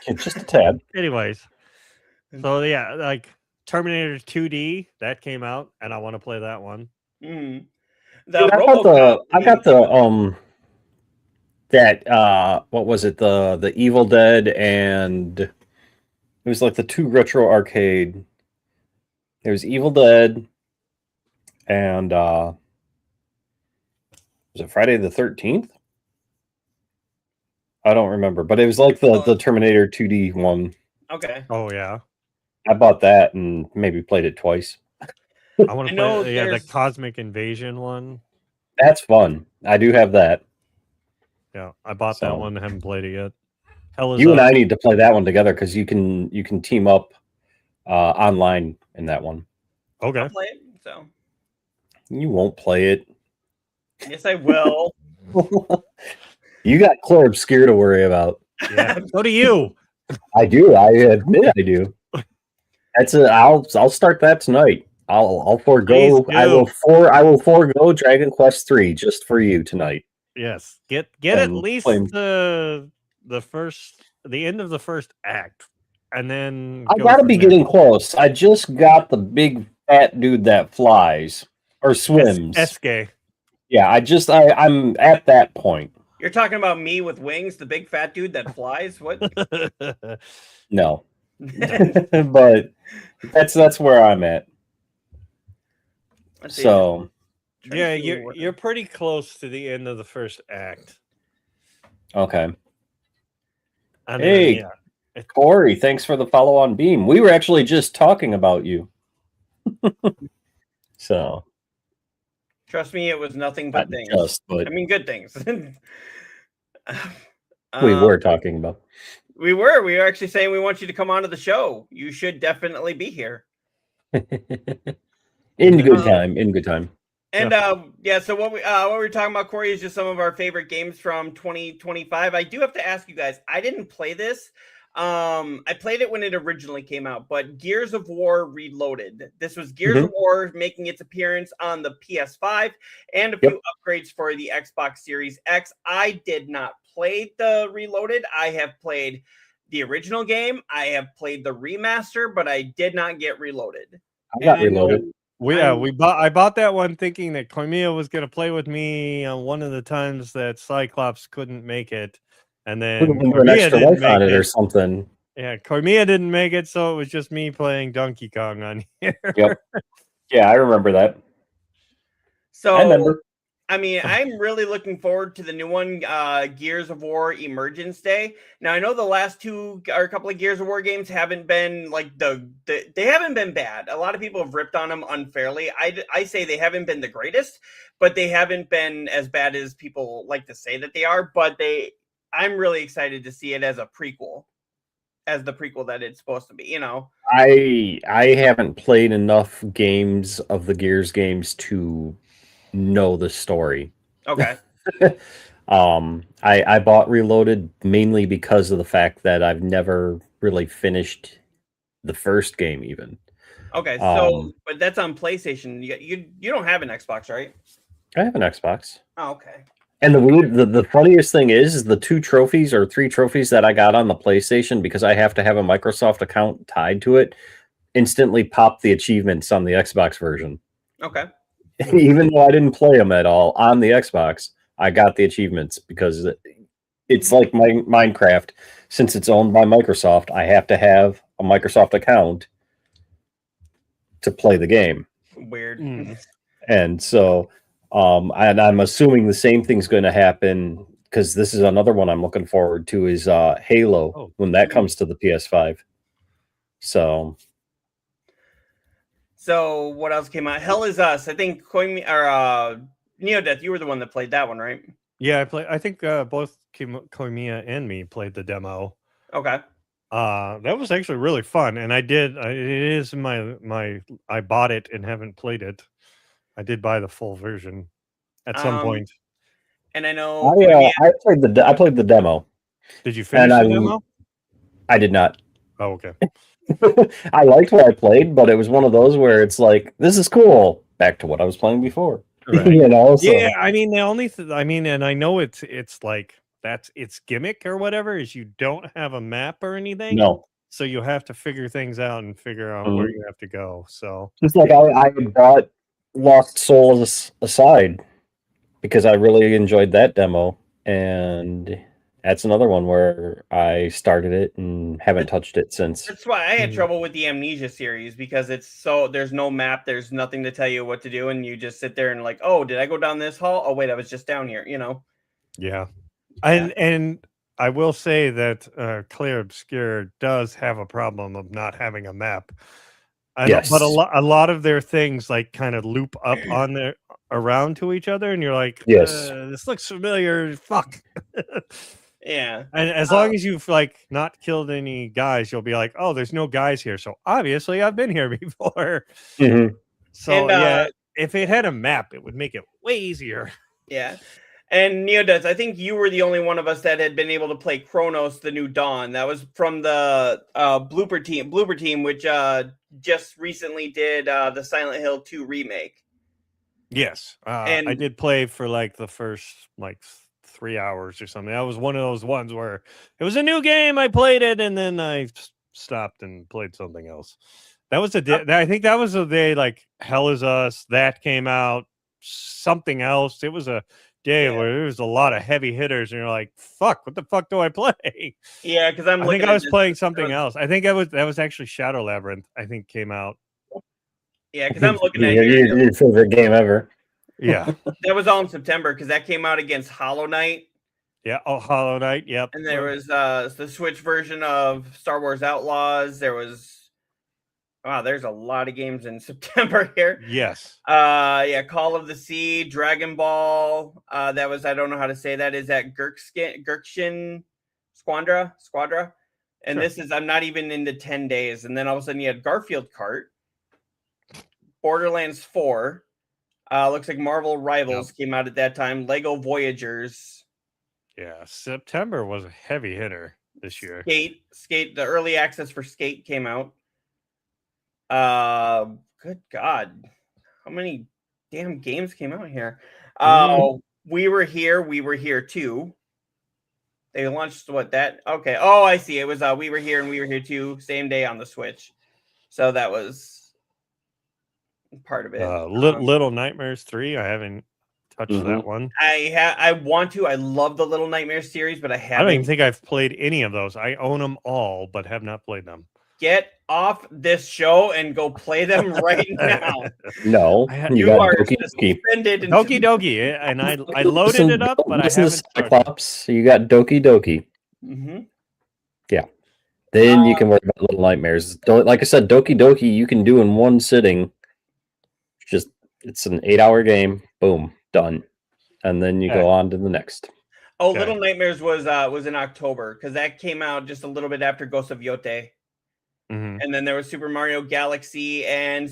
it's just a tad. anyways. So yeah, like Terminator 2D that came out, and I want to play that one. Mhm. Dude, I got that what was it, the Evil Dead, and it was like the two retro arcade. It was Evil Dead and was it Friday the 13th? I don't remember, but it was like the Terminator 2D one. Okay. Oh yeah, I bought that and maybe played it twice. I want I to know play the there's- Cosmic Invasion one. That's fun. I do have that. Yeah, I bought So- that one. I haven't played it yet. Hell is You and Up. I need to play that one together because you can team up online in that one. Okay. I'll play it. So You won't play it. yes, I will. You got Claire Obscure to worry about. Yeah. So do you. I do. I admit I do. I'll start that tonight. I'll forego. Please I do. will forego Dragon Quest 3 just for you tonight. Yes. Get at And least play- the end of the first act, and then I go gotta from be there. getting close. I just got the big fat dude that flies or swims. Eske. Yeah, I'm at that point. You're talking about me with wings, the big fat dude that flies? What? No. But that's where I'm at. Let's see. So Trying to Yeah, see what- you're pretty close to the end of the first act. okay. And Hey. then, yeah. Corey, thanks for the follow on Beam. We were actually just talking about you. So Trust me, it was nothing but not things. just, but I mean, good things. we were talking about. We were actually saying we want you to come onto the show. You should definitely be here. In good time. In good time. And so what we're talking about, Corey, is just some of our favorite games from 2025. I do have to ask you guys, I didn't play this. I played it when it originally came out, but Gears of War Reloaded. This was Gears of War making its appearance on the PS5 and a few upgrades for the Xbox Series X. I did not play the Reloaded. I have played the original game. I have played the remaster, but I did not get Reloaded. I got And I know- Reloaded. I bought that one thinking that Cormia was going to play with me on one of the times that Cyclops couldn't make it, and then Put an Cormia extra didn't life on make it or it. something. Yeah, Cormia didn't make it, so it was just me playing Donkey Kong on here. Yep. Yeah, I remember that. So I remember. I mean, I'm really looking forward to the new one, Gears of War Emergence Day. Now, I know the last two or a couple of Gears of War games haven't been like they haven't been bad. A lot of people have ripped on them unfairly. I say they haven't been the greatest, but they haven't been as bad as people like to say that they are. But I'm really excited to see it as a prequel, as the prequel that it's supposed to be. You know, I haven't played enough games of the Gears games to know the story. okay. I bought Reloaded mainly because of the fact that I've never really finished the first game even. Okay, so but that's on PlayStation. You don't have an Xbox, right? I have an Xbox. Oh, okay. And the funniest thing is the 2 trophies or 3 trophies that I got on the PlayStation, because I have to have a Microsoft account tied to it, instantly popped the achievements on the Xbox version. Okay. Even though I didn't play them at all on the Xbox, I got the achievements because it's like my Minecraft. Since it's owned by Microsoft, I have to have a Microsoft account to play the game. Weird. And so and I'm assuming the same thing's going to happen, because this is another one I'm looking forward to, is Halo, when that comes to the PS5. So what else came out? Hell Is Us. I think Neodeath, you were the one that played that one, right? Yeah, I think both Koimiya and me played the demo. Okay. That was actually really fun, and it is my I bought it and haven't played it. I did buy the full version at some point. And I know I played the demo. Did you finish the demo? I did not. Oh, okay. I liked what I played, but it was one of those where it's like, this is cool. Back to what I was playing before. Right. You know? So. Yeah, I mean, the only and I know it's like that's its gimmick or whatever is you don't have a map or anything. No. So you have to figure things out and figure out where you have to go. So just like I bought Lost Souls aside because I really enjoyed that demo, and that's another one where I started it and haven't touched it since. That's why I had trouble with the Amnesia series, because there's no map, there's nothing to tell you what to do, and you just sit there and like, oh, did I go down this hall? Oh wait, I was just down here, you know. Yeah. And I will say that Clear Obscure does have a problem of not having a map. Yes. But a lot of their things like kind of loop up on their around to each other, and you're like, yes, this looks familiar. Fuck. Yeah. And as long as you've like not killed any guys, you'll be like, oh, there's no guys here. So obviously I've been here before. Mm-hmm. So yeah, if it had a map, it would make it way easier. Yeah. And Neodeath, I think you were the only one of us that had been able to play Chronos: The New Dawn. That was from the Blooper Team, which just recently did the Silent Hill 2 remake. Yes. And I did play for like the first like 3 hours or something. That was one of those ones where it was a new game. I played it and then I stopped and played something else. That was I think that was the day like Hell Is Us that came out. Something else. It was a day where there was a lot of heavy hitters, and you're like, "Fuck, what the fuck do I play?" Yeah, because I think I was playing something else. I think that was actually Shadow Labyrinth. I think came out. Yeah, because I'm looking at your favorite game ever. Yeah, that was all in September because that came out against Hollow Knight. Yeah, Hollow Knight. Yep. And there was the Switch version of Star Wars Outlaws. There was. Wow, there's a lot of games in September here. Yes. Yeah, Call of the Sea, Dragon Ball. That was, I don't know how to say that. Is that Gurkshin Squadra? And Sure. this is, I'm not even into 10 days. And then all of a sudden you had Garfield Kart, Borderlands 4. Looks like Marvel Rivals came out at that time. Lego Voyagers. Yeah, September was a heavy hitter this year. Skate. The early access for Skate came out. Good God, how many damn games came out here? We Were Here too. They launched okay. Oh, I see. It was We Were Here and We Were Here too, same day on the Switch. So that was part of it. Little Nightmares 3. I haven't touched that one. I want to. I love the Little Nightmares series, but I haven't. I don't even think I've played any of those. I own them all, but have not played them. Get off this show and go play them right now. No, you are suspended. Doki Doki, and I loaded it up, but I haven't. Cyclops, you got Doki Doki. Mm-hmm. Yeah. Then you can worry about Little Nightmares. Like I said, Doki Doki you can do in one sitting. It's an 8-hour game. Boom, done, and then you go on to the next. Oh, Little Nightmares was in October because that came out just a little bit after Ghost of Yote. Mm-hmm. And then there was Super Mario Galaxy and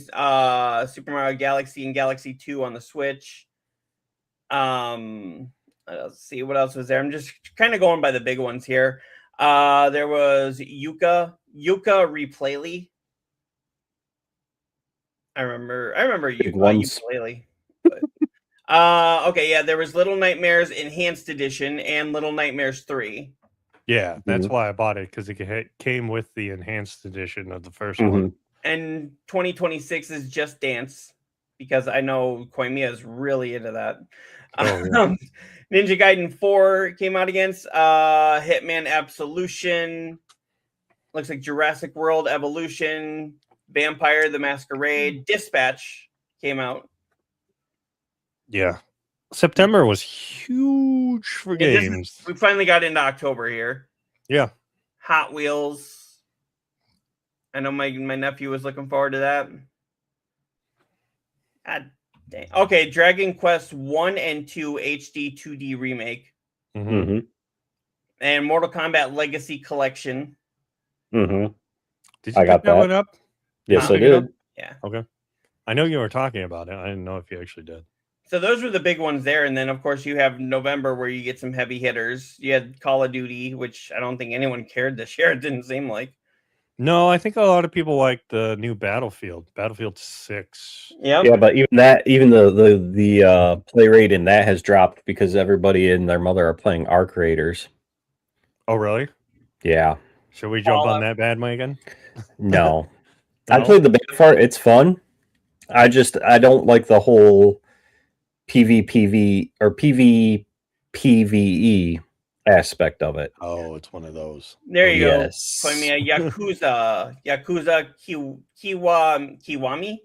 Galaxy 2 on the Switch. Let's see what else was there. I'm just kind of going by the big ones here. There was Yuka Replayly. I remember Yuka Replayly. Okay, yeah, there was Little Nightmares Enhanced Edition and Little Nightmares 3. Yeah, that's Mhm. why I bought it, because it came with the enhanced edition of the first Mhm. one. And 2026 is Just Dance, because I know Koimiya is really into that. Oh, yeah. Ninja Gaiden 4 came out against Hitman Absolution. Looks like Jurassic World Evolution, Vampire the Masquerade, Dispatch came out. Yeah. September was huge for And games. we finally got into October here. Yeah. Hot Wheels. I know my nephew was looking forward to that. God dang. Okay, Dragon Quest 1 and 2 HD 2D remake. Mhm. Mhm. And Mortal Kombat Legacy Collection. Mhm. Did you I pick got that one that. up? Yes, Huh? I Pick it up? did. Yeah. Okay. I know you were talking about it. I didn't know if you actually did. So those were the big ones there. And then, of course, you have November where you get some heavy hitters. You had Call of Duty, which I don't think anyone cared this year. It didn't seem like. No, I think a lot of people like the new Battlefield 6. Yep. Yeah, but even the play rate in that has dropped because everybody and their mother are playing Arc Raiders. Oh, really? Yeah. Should we jump on Fallout. that bandwagon? No. I No? played the beta part. It's fun. I don't like the whole PvPV or PvPVE aspect of it. Oh, it's one of those. There you Yes. go. Koimiya Yakuza Kiwami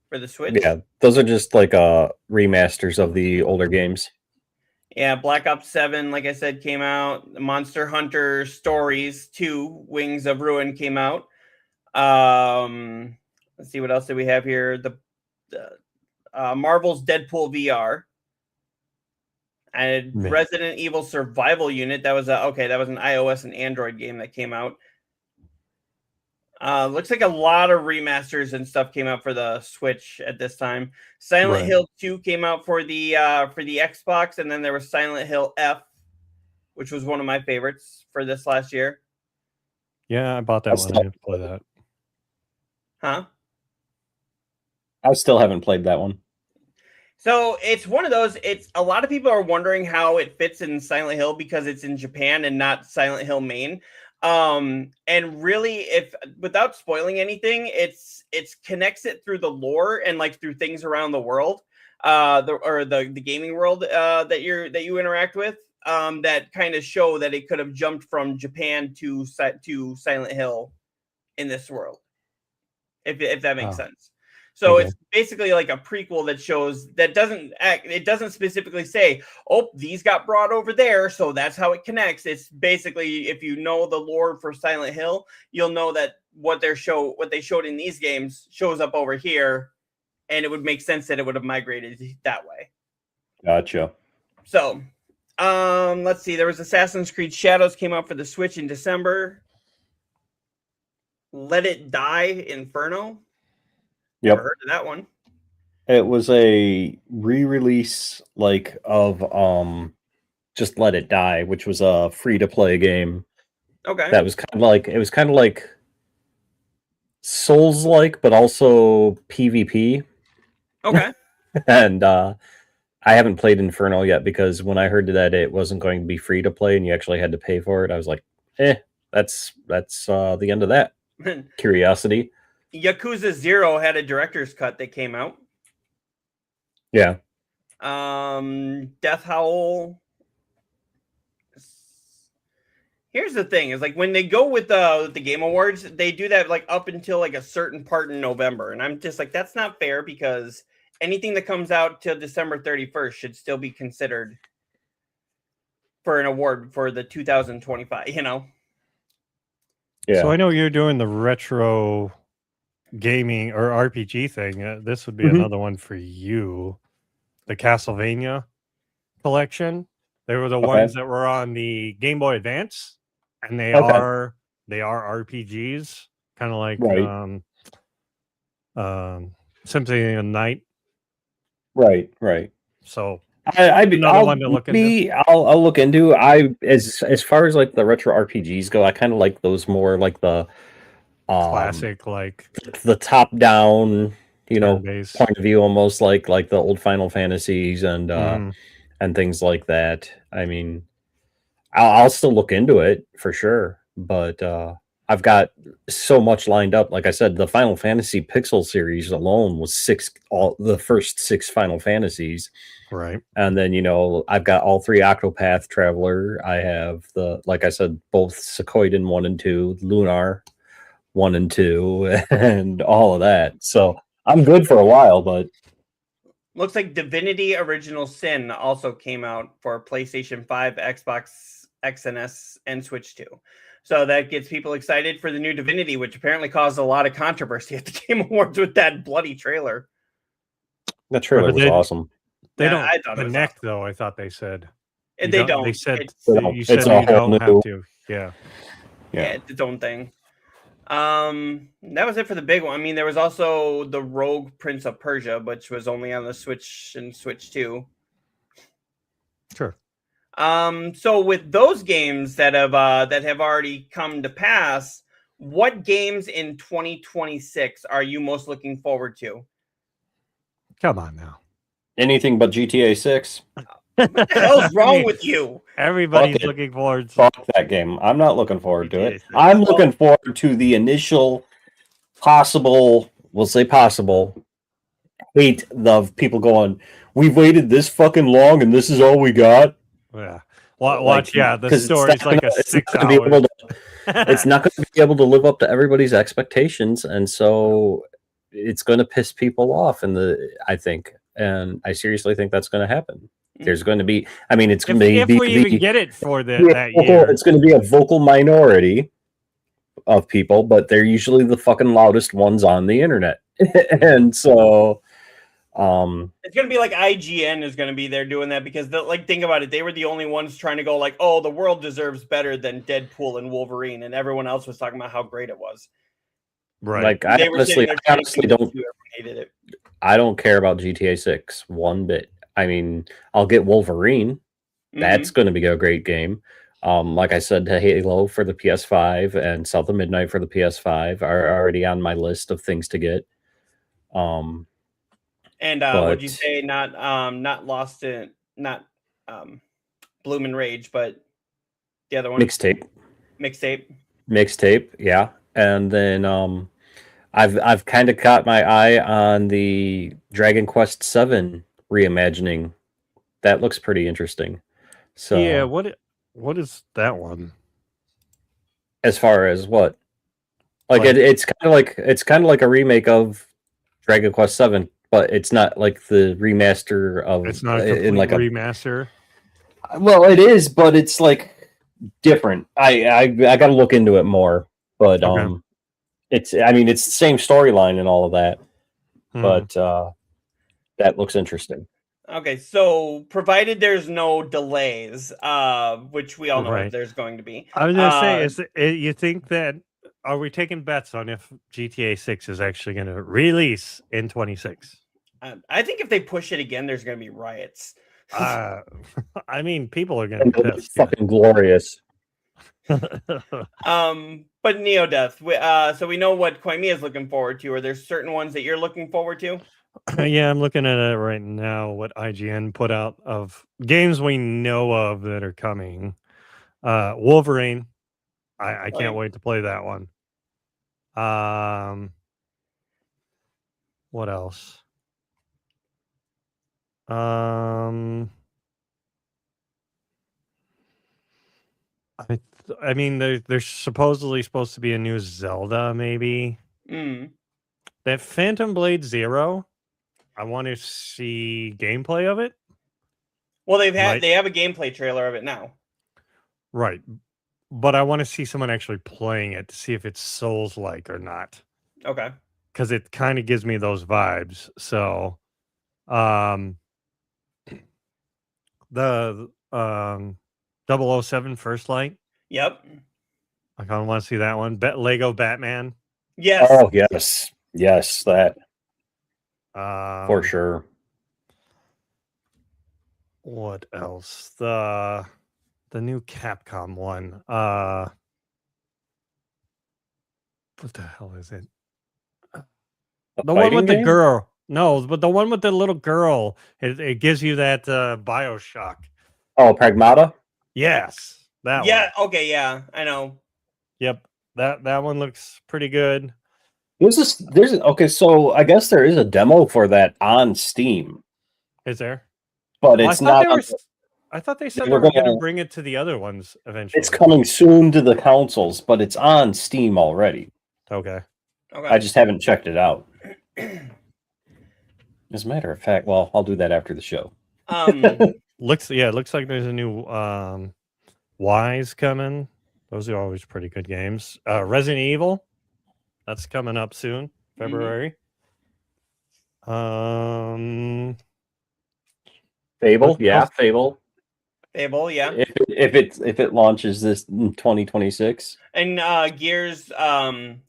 for the Switch. Yeah, those are just like remasters of the older games. Yeah, Black Ops 7, like I said, came out. Monster Hunter Stories 2, Wings of Ruin came out. Let's see, what else do we have here? The Marvel's Deadpool VR. And Man. Resident Evil Survival Unit. That was an iOS and Android game that came out. Looks like a lot of remasters and stuff came out for the Switch at this time. Silent Right. Hill 2 came out for the Xbox, and then there was Silent Hill F, which was one of my favorites for this last year. Yeah, I bought that one. I didn't play that. Huh? I still haven't played that one. So it's one of those. It's a lot of people are wondering how it fits in Silent Hill because it's in Japan and not Silent Hill Maine. And really, if without spoiling anything, it's connects it through the lore and like through things around the world, the gaming world that you interact with. That kind of show that it could have jumped from Japan to Silent Hill in this world, if that makes sense. So Okay. it's basically like a prequel that shows that it doesn't specifically say, oh, these got brought over there, so that's how it connects. It's basically, if you know the lore for Silent Hill, you'll know that what they showed in these games shows up over here, and it would make sense that it would have migrated that way. Gotcha. So, let's see. There was Assassin's Creed Shadows came out for the Switch in December. Let It Die Inferno. Yep. Never heard of that one. It was a re-release of Just Let It Die, which was a free-to-play game. Okay. That was kind of like Souls-like, but also PvP. Okay. And I haven't played Inferno yet because when I heard that it wasn't going to be free to play and you actually had to pay for it, I was like, that's the end of that curiosity. Yakuza 0 had a director's cut that came out. Yeah. Death Howl. Here's the thing: is like when they go with the Game Awards, they do that like up until like a certain part in November, and I'm just like, that's not fair because anything that comes out till December 31st should still be considered for an award for the 2025. You know. Yeah. So I know you're doing the retro gaming or RPG thing. This would be Mhm. another one for you. The Castlevania collection. They were the ones that were on the Game Boy Advance, and they are RPGs, kind of like Symphony of the Night. Right. So I'll one to look into. I'll look into. As far as like the retro RPGs go, I kind of like those more like the Classic, like the top down Fan-based. point of view, almost like the old Final Fantasies and Mhm. and things like that. I mean, I'll still look into it for sure, but I've got so much lined up. Like I said, the Final Fantasy Pixel series alone was the first 6 Final Fantasies. Right. And then, I've got all 3 Octopath Traveler. I have like I said, both Sequoian 1 and 2, Lunar 1 and 2, and all of that. So I'm good for a while, but Looks like Divinity Original Sin also came out for PlayStation 5, Xbox XNS, and Switch 2. So that gets people excited for the new Divinity, which apparently caused a lot of controversy at the Game Awards with that bloody trailer. that trailer was awesome. They Yeah, don't I thought it was connect, awesome. though, I thought they said. And they don't. They said It's, you It's said a you whole don't have new- to. Yeah. it's its own thing. That was it for the big one. I mean, there was also the Rogue Prince of Persia, which was only on the Switch and Switch 2. Sure. So with those games that have already come to pass, what games in 2026 are you most looking forward to? Come on now. Anything but GTA 6. What the hell's wrong with you? Everybody's Fuck it. looking forward to Fuck that game. I'm not looking forward to it. GTA 6. I'm looking forward to the initial we'll say possible, hate of people going, we've waited this fucking long and this is all we got. Yeah. Watch, the 'cause story's like a it's 6 not gonna be hours. it's not going to be able to live up to everybody's expectations, and so it's going to piss people off. I think, and I seriously think that's going to happen. There's going to be, I mean, it's going to be if we even get it for that year. It's going to be a vocal minority of people, but they're usually the fucking loudest ones on the internet, and so. It's gonna be like IGN is gonna be there doing that because think about it, they were the only ones trying to go like, oh, the world deserves better than Deadpool and Wolverine, and everyone else was talking about how great it was. Right. Like I honestly don't. Hated it. I don't care about GTA 6 one bit. I mean, I'll get Wolverine. That's going to be a great game. Like I said, Halo for the PS5 and South of Midnight for the PS5 are already on my list of things to get. And would you say not Lost in not Bloom and Rage, but the other one? Mixtape, yeah. And then I've kind of caught my eye on the Dragon Quest 7 reimagining. That looks pretty interesting. So yeah, what is that one? As far as what? It's kind of like a remake of Dragon Quest 7, but it's not like the remaster of. It's not a complete remaster. Well, it is, but it's like different. I got to look into it more, but Okay. it's the same storyline and all of that, but that looks interesting. Okay, so provided there's no delays, which we all know there's going to be. I was gonna say, you think that are we taking bets on if GTA 6 is actually going to release in 26? I think if they push it again, there's going to be riots. I mean, people are going to be pissed. Fucking glorious. But NeoDeath, so we know what Koimiya is looking forward to. Are there certain ones that you're looking forward to? Yeah, I'm looking at it right now, what IGN put out of games we know of that are coming. Wolverine. I can't wait to play that one. What else? I mean, there's supposedly supposed to be a new Zelda, maybe. That Phantom Blade Zero, I want to see gameplay of it. Well, they have a gameplay trailer of it now. Right. But I want to see someone actually playing it to see if it's Souls-like or not. Okay. Because it kind of gives me those vibes. So, the 007 First Light. Yep. I kind of want to see that one. Lego Batman. Yes. Oh, yes. Yes, that. For sure. What else? The new Capcom one. What the hell is it? The one with the game? girl. No, but the one with the little girl. It gives you that Bioshock. Oh, Pragmata? Yes, that Yeah. one. Okay. Yeah, I know. Yep, that one looks pretty good. Okay, so I guess there is a demo for that on Steam, Is there? but Well, it's not on. I thought they said They they were were going to gonna. bring it to the other ones It's eventually. coming soon to the consoles, but it's on Steam already. Okay. I just haven't checked it out. As a matter of fact, well, I'll do that after the show. It looks like there's a new Wise coming. Those are always pretty good games. Resident Evil, that's coming up soon, February. Fable, What yeah, else? Fable. Fable, yeah. If it launches this in 2026. And Gears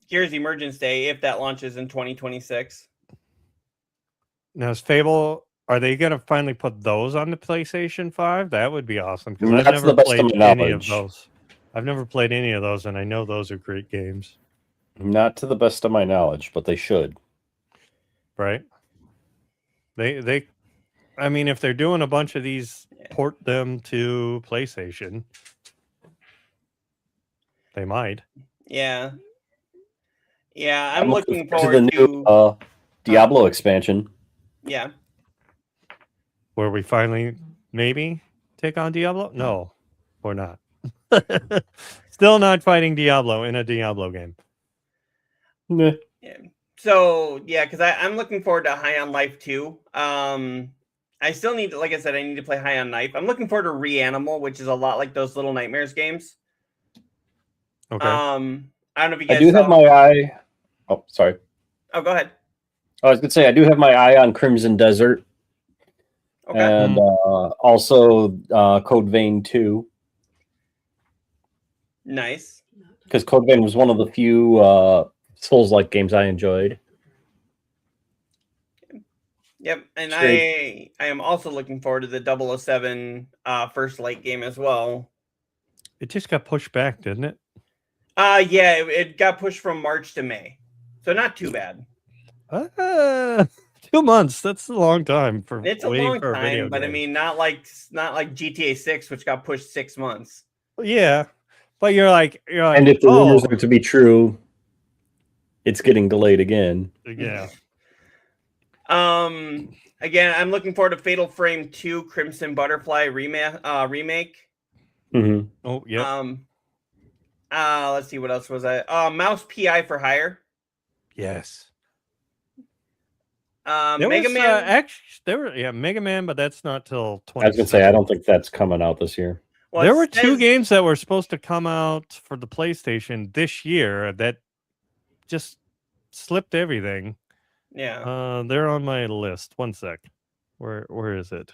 Emergence Day, if that launches in 2026. Now is Fable, are they going to finally put those on the PlayStation 5? That would be awesome because I've That's the never best of played my any of knowledge. those. I've never played any of those, and I know those are great games. Not to the best of my knowledge, but they should. Right? They I mean, if they're doing a bunch of these, port them to PlayStation. They might. Yeah. Yeah, I'm looking to forward the new Diablo expansion. Yeah. Where we finally maybe take on Diablo? No, we're not. Still not fighting Diablo in a Diablo game. Meh. Yeah. So yeah, because I'm looking forward to High on Life 2. I still need to, like I said, I need to play High on Life. I'm looking forward to Reanimal, which is a lot like those Little Nightmares games. Okay. I don't know if you guys I do have my eye. Oh, sorry. Oh, go ahead. I was gonna say I do have my eye on Crimson Desert. Okay. And also Code Vein 2. Nice. Because Code Vein was one of the few Souls-like games I enjoyed. Yep, and I am also looking forward to the 007 First Light game as well. It just got pushed back, didn't it? Yeah, it got pushed from March to May, so not too bad. 2 months. That's a long time for. It's a long time, but I mean, not like GTA 6, which got pushed 6 months. Yeah, but you're like, and if the rumors are to be true, it's getting delayed again. Yeah. Again, I'm looking forward to Fatal Frame 2 Crimson Butterfly remake. Mm-hmm. Oh, yeah. Let's see, what else was I? Mouse PI for Hire. Yes. Mega Man. Mega Man, but that's not till 20. I was gonna say I don't think that's coming out this year. Well, there were 2 games that were supposed to come out for the PlayStation this year that just slipped everything. Yeah. They're on my list. One sec. Where is it?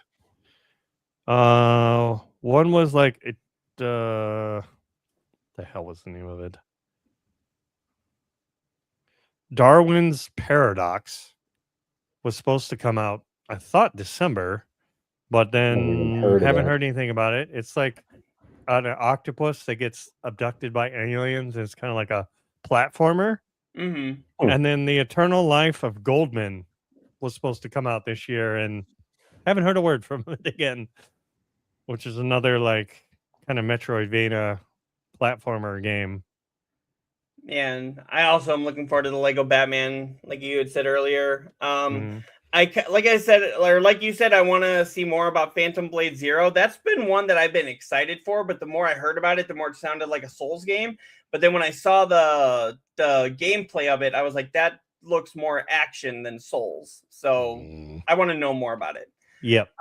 One was like it. The hell was the name of it? Darwin's Paradox was supposed to come out, I thought December, but then haven't heard anything about it. It's like an octopus that gets abducted by aliens. And it's kind of like a platformer. Mm-hmm. And then The Eternal Life of Goldman was supposed to come out this year, and haven't heard a word from it again, which is another like kind of Metroidvania platformer game. And I also am looking forward to the Lego Batman, like you had said earlier. Like you said, I want to see more about Phantom Blade Zero. That's been one that I've been excited for, but the more I heard about it, the more it sounded like a Souls game. But then when I saw the gameplay of it, I was like, that looks more action than Souls. So I want to know more about it. Yep.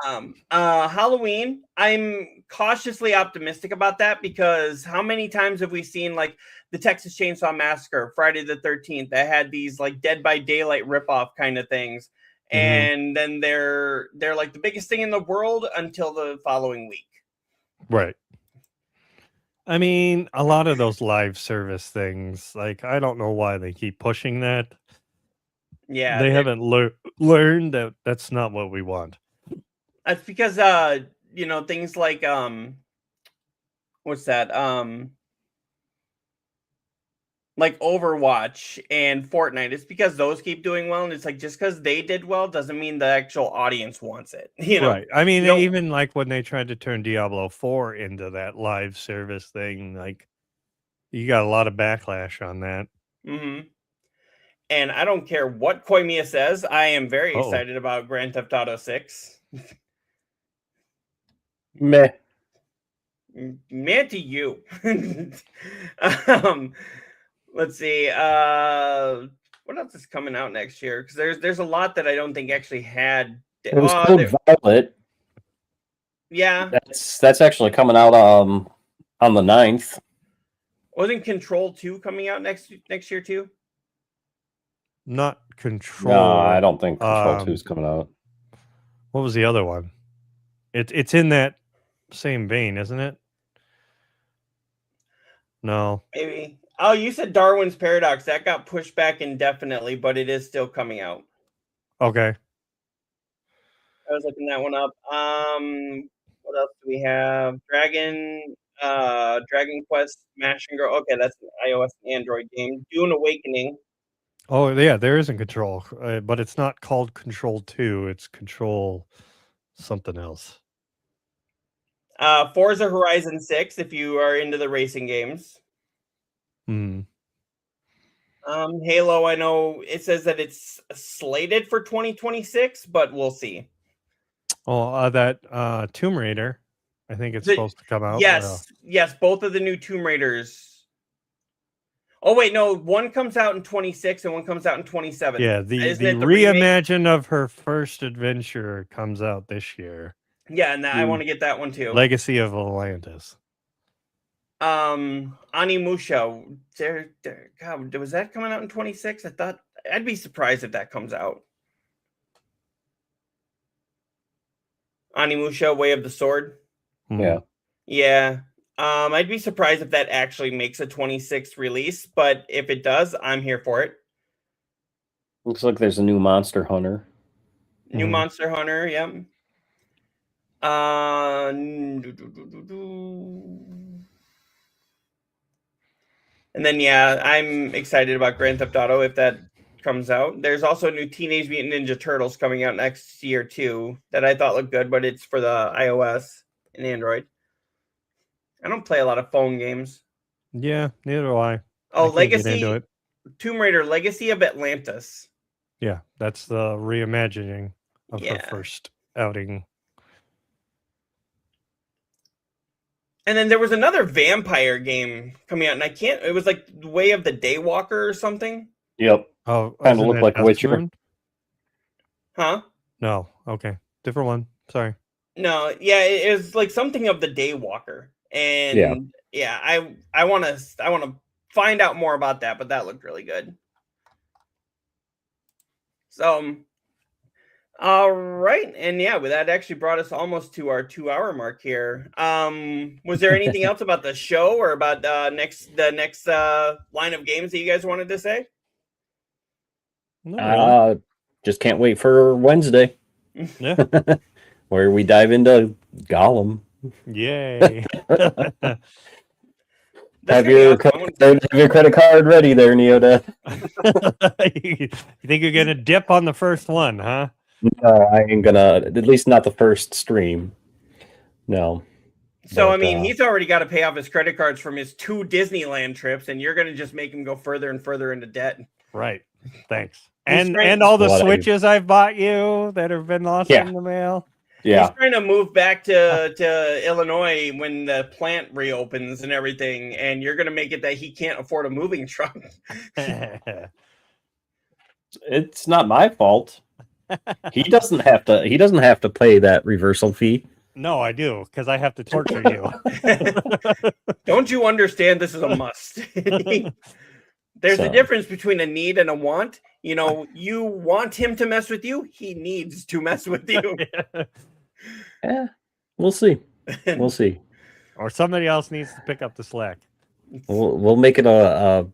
Halloween, I'm cautiously optimistic about that because how many times have we seen like the Texas Chainsaw Massacre, Friday the 13th, that had these like Dead by Daylight ripoff kind of things. And then they're like the biggest thing in the world until the following week. Right. I mean, a lot of those live service things, like I don't know why they keep pushing that. Yeah, they haven't learned that that's not what we want. That's because things like what's that? like Overwatch and Fortnite. It's because those keep doing well, and it's like just because they did well doesn't mean the actual audience wants it. Right. I mean, you don't- even like when they tried to turn Diablo 4 into that live service thing, like you got a lot of backlash on that. Mhm. And I don't care what Koimiya says. I am very Uh-oh. excited about Grand Theft Auto 6. Meh. Man to you. Let's see. What else is coming out next year? Because there's a lot that I don't think actually had. It was called Violet. Yeah. That's actually coming out on the 9th. Wasn't Control 2 coming out next year too? Not Control. No, I don't think Control 2 is coming out. What was the other one? It's in that same vein, isn't it? No. Maybe. Oh, you said Darwin's Paradox. That got pushed back indefinitely, but it is still coming out. Okay. I was looking that one up. What else do we have? Dragon Quest Smash and Grow. Okay, that's an iOS and Android game. Dune Awakening. Oh yeah, there isn't Control, but it's not called Control 2. It's Control something else. Forza Horizon 6, if you are into the racing games. Hmm. Halo, I know it says that it's slated for 2026, but we'll see. Oh, that Tomb Raider, I think it's supposed to come out. Yes, both of the new Tomb Raiders. Oh wait, no, one comes out in 26 and one comes out in 27. Yeah, the reimagine of her first adventure comes out this year. Yeah, and I want to get that one too. Legacy of Atlantis. Animusha. God, was that coming out in 26? I thought I'd be surprised if that comes out. Animusha, Way of the Sword. Yeah. Yeah. I'd be surprised if that actually makes a 26th release, but if it does, I'm here for it. Looks like there's a new Monster Hunter. New Monster Hunter, yep. And then, yeah, I'm excited about Grand Theft Auto if that comes out. There's also a new Teenage Mutant Ninja Turtles coming out next year, too, that I thought looked good, but it's for the iOS and Android. I don't play a lot of phone games. Yeah, neither do I. Oh, Legacy, Tomb Raider, Legacy of Atlantis. Yeah, that's the reimagining of her first outing. And then there was another vampire game coming out, and it was like Way of the Daywalker or something. Yep. Oh, kind of looked like Witcher. Moon? Huh? No. Okay. Different one. Sorry. No, yeah, it was like something of the Daywalker. And I want to find out more about that, but that looked really good. So, all right, and yeah, that actually brought us almost to our 2-hour mark here. Was there anything else about the show or about the next line of games that you guys wanted to say? Just can't wait for Wednesday. Yeah. Where we dive into Gollum. Yay. Have your credit card ready there, Neodeath. You think you're gonna dip on the first one, huh? No, I ain't gonna. At least not the first stream. No. So but, I mean, he's already got to pay off his credit cards from his 2 Disneyland trips, and you're gonna just make him go further and further into debt. Right. Thanks. And all the Switches I've bought you that have been lost in the mail. Yeah. He's trying to move back to Illinois when the plant reopens and everything, and you're gonna make it that he can't afford a moving truck. It's not my fault. He doesn't have to pay that reversal fee. No, I do, because I have to torture you. Don't you understand? This is a must. There's a difference between a need and a want. You know, you want him to mess with you. He needs to mess with you. Yeah, we'll see. We'll see. Or somebody else needs to pick up the slack. We'll make it a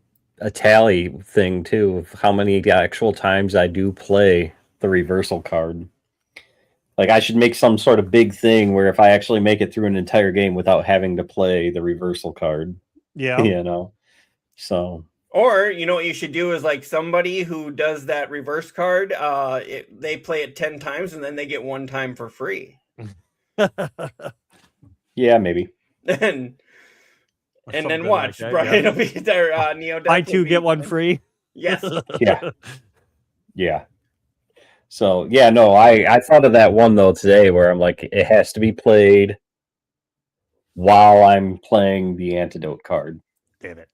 tally thing too of how many actual times I do play the reversal card. Like I should make some sort of big thing where if I actually make it through an entire game without having to play the reversal card. Yeah. You know. So Or you know what you should do is like somebody who does that reverse card, they play it 10 times and then they get 1 time for free. Yeah, maybe. And then Something watch like that, Brian yeah. will be there. Neo Buy 2, get 1 free. Yes. Yeah. Yeah. So yeah, no, I thought of that one though today where I'm like, it has to be played while I'm playing the antidote card. Damn it.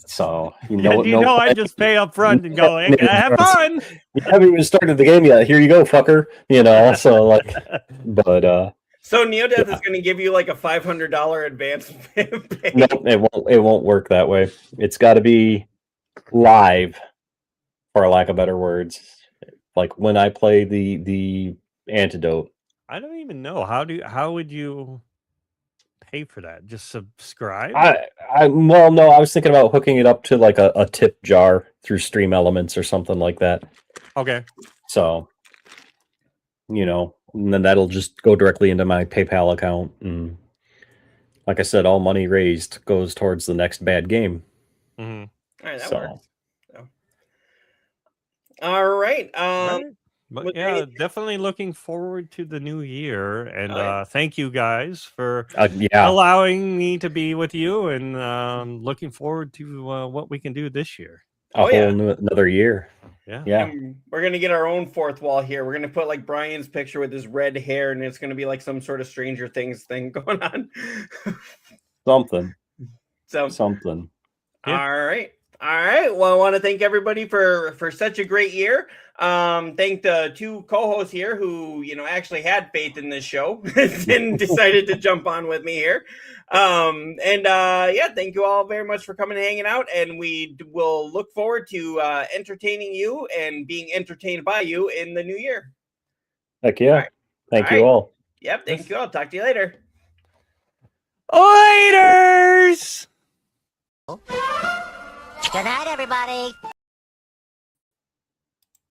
So I just pay up front and go, hey, have fun. You haven't even started the game yet. Here you go, fucker. So like, but So Neodeath is going to give you like a $500 advance pay. no, it won't work that way. It's got to be live, for lack of better words. Like when I play the antidote. I don't even know. How would you pay for that? Just subscribe? Well, no, I was thinking about hooking it up to like a tip jar through Stream Elements or something like that. Okay. So, and then that'll just go directly into my PayPal account. And like I said, all money raised goes towards the next bad game. Mm-hmm. All right, that So. works. So. All right. Right. But was there yeah, anything- definitely looking forward to the new year. And thank you guys for Yeah. allowing me to be with you, and looking forward to what we can do this year. Another year. Yeah. And we're gonna get our own fourth wall here. We're gonna put like Brian's picture with his red hair, and it's gonna be like some sort of Stranger Things thing going on. Something. Something. Yeah. All right. Well, I want to thank everybody for such a great year. Thank the 2 co-hosts here who actually had faith in this show and decided to jump on with me here. Thank you all very much for coming and hanging out, and we will look forward to entertaining you and being entertained by you in the new year. Heck yeah. Right. Thank you all. Yep. Thank you all. Talk to you later. Laters! Good night, everybody.